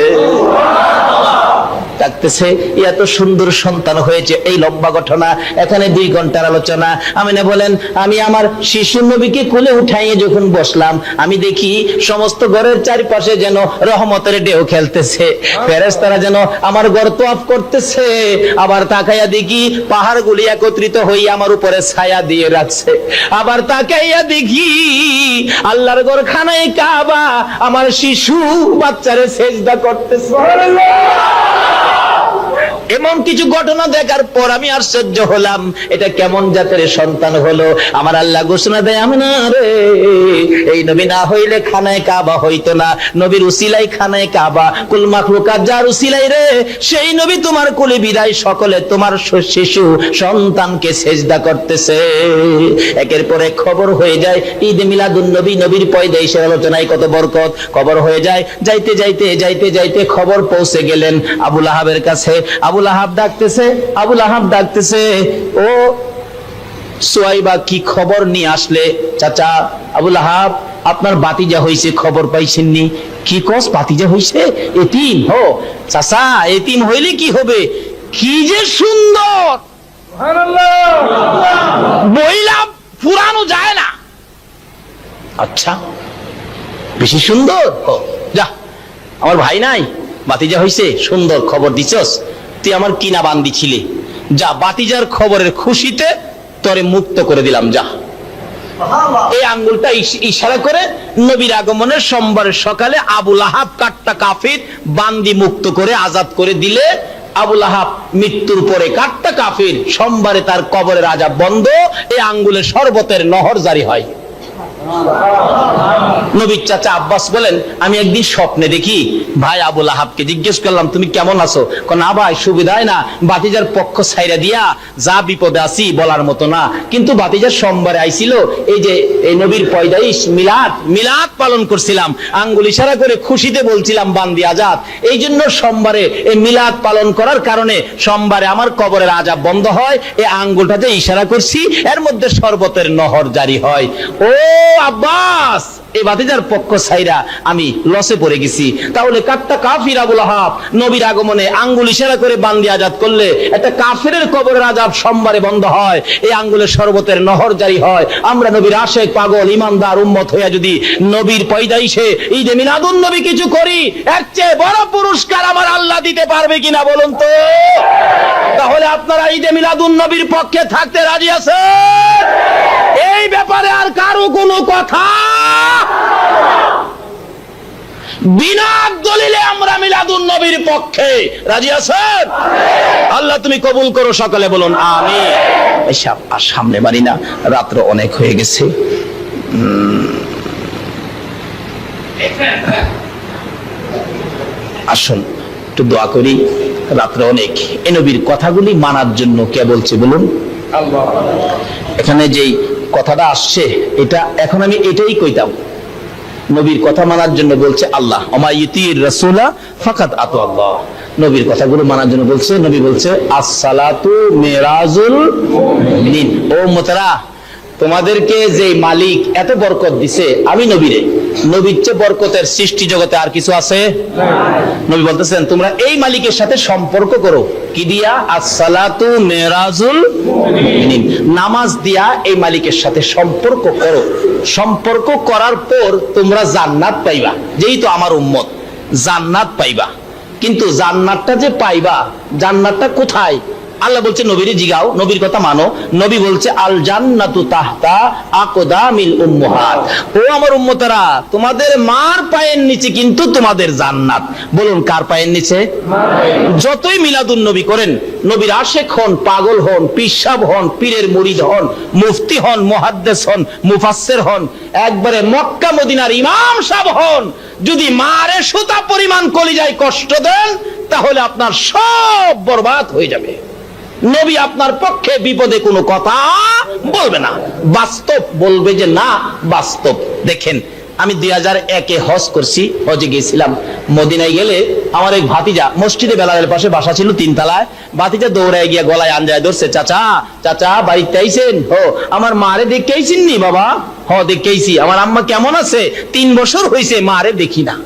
Speaker 1: ডাকতেছে, এত সুন্দর সন্তান হয়েছে। এই লম্বা ঘটনা, এখানে 2 ঘন্টার আলোচনা। আমিনা বলেন, আমি আমার শিশু নবীকে কোলে উঠাইয়ে যখন বসলাম, আমি দেখি সমস্ত ঘরের চারিপাশে যেন রহমতের ঢেউ খেলতেছে, ফেরেশতারা যেন আমার ঘর তওয়াফ করতেছে। আবার তাকাইয়া দেখি পাহাড়গুলি একত্রিত হয়ে আমার উপরে ছায়া দিয়ে রাখছে। আবার তাকাইয়া দেখি আল্লাহর ঘর খানায় কাবা আমার শিশু বাচ্চারে সেজদা করতেছে। এমন কিছু ঘটনা দেখার পর আমি আশ্চর্য হলাম, এটা কেমন জাতের সন্তান হলো? আমার আল্লাহ ঘোষণা দেয়, আমিনা রে, এই নবী না হইলে খানায় কাবা হইতো না, নবীর উসিলাই খানায় কাবা, কুল মাখলুকাত যার উসিলাই রে, সেই নবী তোমার কোলে বিদায়, সকলে তোমার শিশু সন্তানকে সেজদা করতেছে। একের পর এক খবর হয়ে যায়। ঈদ মিলাদুন নবী, নবীর পয়দাইশের আলোচনায় কত বরকত। খবর হয়ে যায়, যাইতে যাইতে যাইতে যাইতে খবর পৌঁছে গেলেন আবুল আহাবের কাছে। আবুল আহাব ডাকতেছে, আবুল আহাব ডাকতেছে, ও সুয়াইবা, কি খবর নিয়ে আসলে? চাচা আবুল আহাব, আপনার বাতিজা হইছে, খবর পাইছেননি? কি কস বাতিজা হইছে? এতিম? হো চাচা, এতিম হইলে কি হবে? কি যে সুন্দর, বইলা পুরানো যায় না। আচ্ছা, বেশি সুন্দর? যা, আমার ভাই নাই, বাতিজা হইছে, সুন্দর খবর দিছস, তুই আমার কিনা বান্দি ছিলি, যা বাতিজার খবরের খুশিতে তোরে মুক্ত করে দিলাম, যা। এই আঙ্গুলটা ইশারা করে নবীর আগমনের সোমবারের সকালে আবুল আহাব কাট্টা কাফির বান্দি মুক্ত করে আজাদ করে দিলে আবুল আহাব মৃত্যুর পরে কাট্টা কাফির, সোমবারে তার কবরের আযাব বন্ধ, এই আঙ্গুলের শরবতের নহর জারি হয়। নবীর চাচা আব্বাস বলেন, আমি একদিন স্বপ্নে দেখি ভাই আবু লাহাবকে জিজ্ঞেস করলাম তুমি কেমন আছো? না ভাই সুবিধায় না, ভাতিজার পক্ষ ছাইরা দিয়া যা বিপদে আছি বলার মতো না। কিন্তু ভাতিজার সোমবারে আইছিল, এই যে এই নবীর পয়দাইশ মিলাদ পালন করছিলাম, আঙ্গুল ইশারা করে খুশিতে বলছিলাম বান্দি আজাদ। এই জন্য সোমবারে এই মিলাদ পালন করার কারণে সোমবারে আমার কবরের আযাব বন্ধ হয়। এই আঙ্গুলটাতে ইশারা করছি, এর মধ্যে শরবতের নহর জারি হয়। ও আব্বাস, এই ভাতিজার পক্ষ ছাইরা আমি লসে পড়ে গেছি। তাহলে কাট্টা কাফির আবু লাহাব নবীর আগমনে আঙ্গুল ইশারা করে বান্দি আজাদ করলে একটা কাফিরের কবরের আযাব সোমবারে বন্ধ হয়, এই আঙ্গুলের শরবতের নহর জারি হয়। আমরা নবীর আশেক পাগল ইমানদার উম্মত হইয়া যদি নবীর পয়দাইশে ঈদে মিলাদুন নবী কিছু করি, এর চেয়ে বড় পুরস্কার আমার আল্লাহ দিতে পারবে কিনা বলুন তো? তাহলে আপনারা ঈদে মিলাদুন নবীর পক্ষে থাকতে রাজি আছেন? এই ব্যাপারে আর কারো কোনো কথা বিনা দলিলে আমরা মিলাদুন নবীর পক্ষে রাজি আছেন? আল্লাহ তুমি কবুল করো, সকলে বলুন আমিন। এসব আর সামনে বাড়ি না, রাত্র অনেক হয়ে গেছে। আসুন একটু দোয়া করি, রাত্র অনেক। এই নবীর কথাগুলি মানার জন্য কে বলছে বলুন? আল্লাহ। এখানে যেই কথাটা আসছে, এটা এখন আমি এটাই কইতাম, নবীর কথা মানার জন্য বলছে আল্লাহ, ওমা ইউতির রাসূলা ফাকাদ আতু আল্লাহ। নবীর কথাগুলো মানার জন্য বলছে, নবী বলছে আসসালাতু মিরাজুল মুমিনিন। ও উম্মতরা, তোমাদেরকে যে মালিক এত বরকত দিছে, আমি নবীরে, নবীর চেয়ে বরকতের সৃষ্টি জগতে আর কিছু আছে? নবী বলতেছেন তোমরা এই মালিকের সাথে সম্পর্ক করো। কি দিয়া? আসসালাতু মিরাজুল মুমিনিন, নামাজ দিয়া এই মালিকের সাথে সম্পর্ক করো। সম্পর্ক করার পর তোমরা জান্নাত পাইবা, যেহেতু আমার উম্মত জান্নাত পাইবা। কিন্তু জান্নাতটা যে পাইবা, জান্নাতটা কোথায়? আল্লাহ বলছে নবীরে জিগাও, নবীর কথা মানো। নবী বলছে আল জান্নাতু তাহতা আকদামিল উম্মাহাত। ও আমার উম্মতেরা, তোমাদের মার পায়ের নিচে কিন্তু তোমাদের জান্নাত। বলুন কার পায়ের নিচে? যতই মিলাদুন নবী করেন, নবীর আশেক হন, পাগল হন, পিসাব হন, পীরের মুরিদ হন, মুফতি হন, মুহাদ্দিস হন, মুফাসসির হন, একবারে মক্কা মদিনার ইমাম সাহেব হন, যদি মারে সুতা পরিমাণ কলিজায় কষ্ট দেন, তাহলে আপনার সব বরবাদ হয়ে যাবে। নবী আপনার পক্ষে বিপদে কোনো কথা বলবে না, বাস্তব বলবে যে না বাস্তব। দেখেন, আমি 2001-এ হজ করছি, হজে গিয়েছিলাম। মদিনায় গেলে আমার এক ভাতিজা, মসজিদে বেলালের পাশে বাসা ছিল 3 তলায়, ভাতিজা দৌড়ায় গিয়া গলায় আঞ্জায় ধরছে, চাচা চাচা বাড়িতে আইছেন? ও আমার মারে দেখে আইছেন নি বাবা? হ দেখে আইছি। আমার আম্মা কেমন আছে? 3 বছর হয়েছে মারে দেখি না।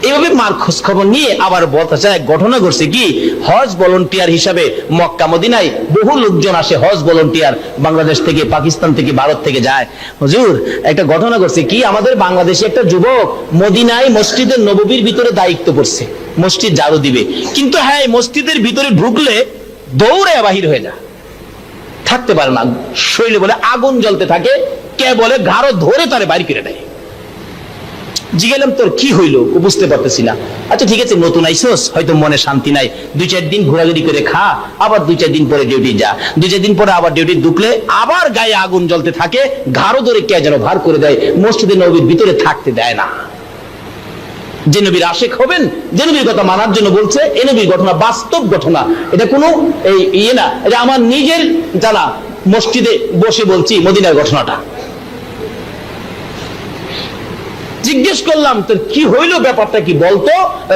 Speaker 1: এইভাবে মার খোঁজ খবর নিয়ে আবার বলতেছে এক ঘটনা ঘটছে কি, হজ ভলান্টিয়ার হিসাবে মক্কা মদিনায় বহু লোকজন আসে, হজ ভলান্টিয়ার বাংলাদেশ থেকে, পাকিস্তান থেকে, ভারত থেকে যায়। হুজুর একটা ঘটনা ঘটছে কি, আমাদের বাংলাদেশে একটা যুবক মদিনায় মসজিদের নববীর ভিতরে দায়িত্ব পড়ছে, মসজিদ ঝাড়ু দিবে। কিন্তু হ্যাঁ, মসজিদের ভিতরে ঢুকলে দৌড়ে বাহির হয়ে যায়, থাকতে পারে না, শরীরে বলে আগুন জ্বলতে থাকে, কে বলে ঘাড় ধরে তারে বাড়ি করে দেয়। জিগেলাম তোর কি হইলো? বুঝতে পারতেছি না। আচ্ছা ঠিক আছে, নতুন আইসোস, হয়তো মনে শান্তি নাই, 2-4 দিন ঘোরাঘুরি করে খা, আবার 2-4 দিন পরে ডিউটি যা, 2-4 দিন পরে আবার ডিউটি ঢুকলে আবার গায়ে আগুন জ্বলতে থাকে, ঘাড়ও ধরে কে যেন ভার করে দেয়, মসজিদে নবীর ভিতরে থাকতে দেয় না। যে নবীর আশেক হবেন, যে নবীর কথা মানার জন্য বলছে, এই নবীর ঘটনা বাস্তব ঘটনা, এটা কোনো এই ইয়ে না, এটা আমার নিজের জানা, মসজিদে বসে বলছি মদিনার ঘটনাটা। জিজ্ঞেস করলাম তোর কি হইলো, ব্যাপারটা কি বলতো?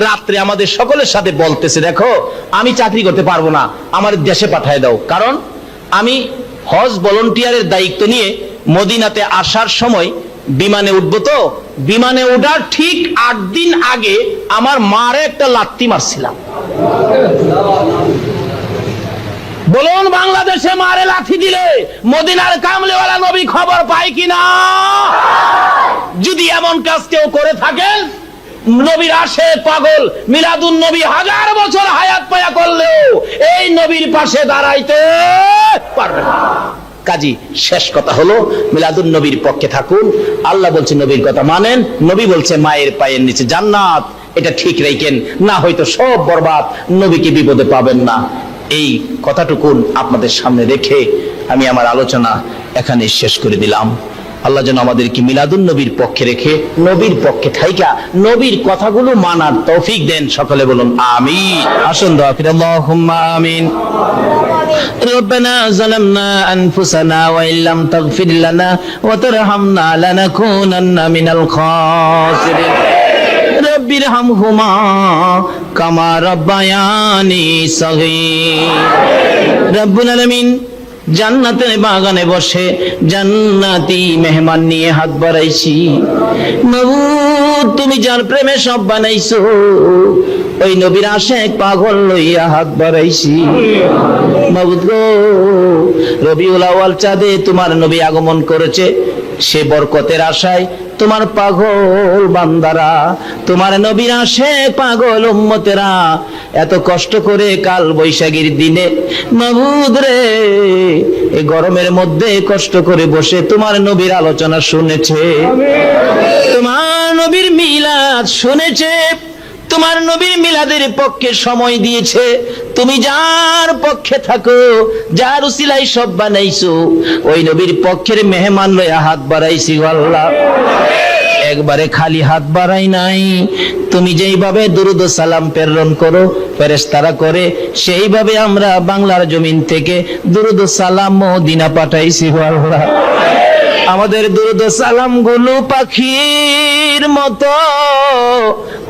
Speaker 1: রাত্রে আমাদের সকলের সাথে বলতেছে, দেখো আমি চাকরি করতে পারবো না, আমার দেশে পাঠায় দাও। কারণ আমি হজ ভলান্টিয়ারের দায়িত্ব নিয়ে মদিনাতে আসার সময় বিমানে উঠবো, তো বিমানে ওঠার ঠিক 8 দিন আগে আমার মারে একটা লাত্তি মারছিলাম। বলুন বাংলাদেশে মারে লাথি দিলে মদিনার কামলিওয়ালা নবী খবর পায় কিনা? যদি এমন কাজ কেউ করে থাকেন, নবীর আশেক পাগল মিলাদুন নবী 1000 বছর হায়াত পায়া করলেও এই নবীর পাশে দাঁড়াইতে পারবে না। কাজী শেষ কথা হলো মিলাদুন নবীর পক্ষে থাকুন। আল্লাহ বলছে নবীর কথা মানেন, নবী বলছে মায়ের পায়ের নিচে জান্নাত, এটা ঠিক রাখেন, না হয়তো সব বরবাদ, নবীকে বিপদে পাবেন না। এই কথাটুকুন আপনাদের সামনে রেখে আমি আমার আলোচনা এখানে শেষ করে দিলাম। আল্লাহ যেন আমাদেরকে মিলাদুন নবীর পক্ষে রেখে নবীর পক্ষে থাইকা নবীর কথাগুলো মানার তৌফিক দেন। সকলে বলুন আমিন। আসুন দোয়া করি, আল্লাহুম্মা আমিন। ربنا ظلمنا أنفسنا وإن لم تغفر لنا وترحمنا لنكونن من الخاسرين رب ارحمهما كما ربياني صغير রব্বুল আলামিন জান্নাতের বাগানে বসে জান্নাতি মেহমান নিয়ে হাত বাড়াইছি। মাবুদ তুমি যার প্রেমে সব বানাইছো ওই নবীর আশিক পাগল লইয়া হাত বাড়াইছি। মাবুদ গো, রবিউল আউয়াল চাঁদে তোমার নবী আগমন করেছে, সে বরকতের আশায় তোমার পাগল বান্দারা, তোমার নবীর আশিক পাগল উম্মতেরা এত কষ্ট করে কাল বৈশাখীর দিনে মাবুদ রে এই গরমের মধ্যে কষ্ট করে বসে তোমার নবীর আলোচনা শুনেছে, তোমার নবীর মিলাদ শুনেছে, তোমার নবীর মিলাদের পক্ষে সময় দিয়েছে। তুমি যার পক্ষে থাকো, যার উসিলায় সব বানাইছো, ওই নবীর পক্ষের মেহমান লইয়া হাত বাড়াইছি আল্লাহ। একবারে খালি হাত বাড়াই নাই, তুমি যেইভাবে দুরুদ ও সালাম প্রেরণ করো ফেরেশতারা করে, সেইভাবে আমরা বাংলার জমিন থেকে দুরুদ ও সালাম মদিনা পাঠাইছি আল্লাহ। আমাদের দুরুদ ও সালাম গুলো পাখির মতো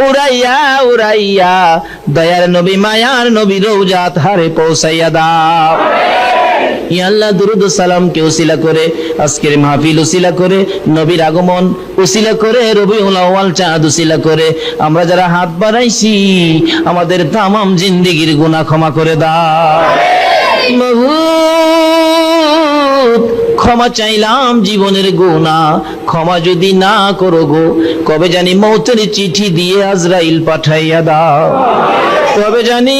Speaker 1: উড়াইয়া উড়াইয়া দয়ার নবী মায়ার নবী রওজাত হারে পৌঁছাইয়া দাও। ইয়া আল্লাহ, দুরুদ ও সালামকে উসিলা করে আজকের মাহফিল উসিলা করে নবীর আগমন উসিলা করে রবিউল আউয়াল চাঁদ উসিলা করে আমরা যারা হাত বাড়াইছি আমাদের তামাম জিন্দেগীর গুনাহ ক্ষমা করে দাও। মাবুদ ক্ষমা চাইলাম জীবনের গুনাহ, ক্ষমা যদি না করো গো কবে জানি মৌতের চিঠি দিয়ে আজরাইল পাঠাইয়া দাও, কবে জানি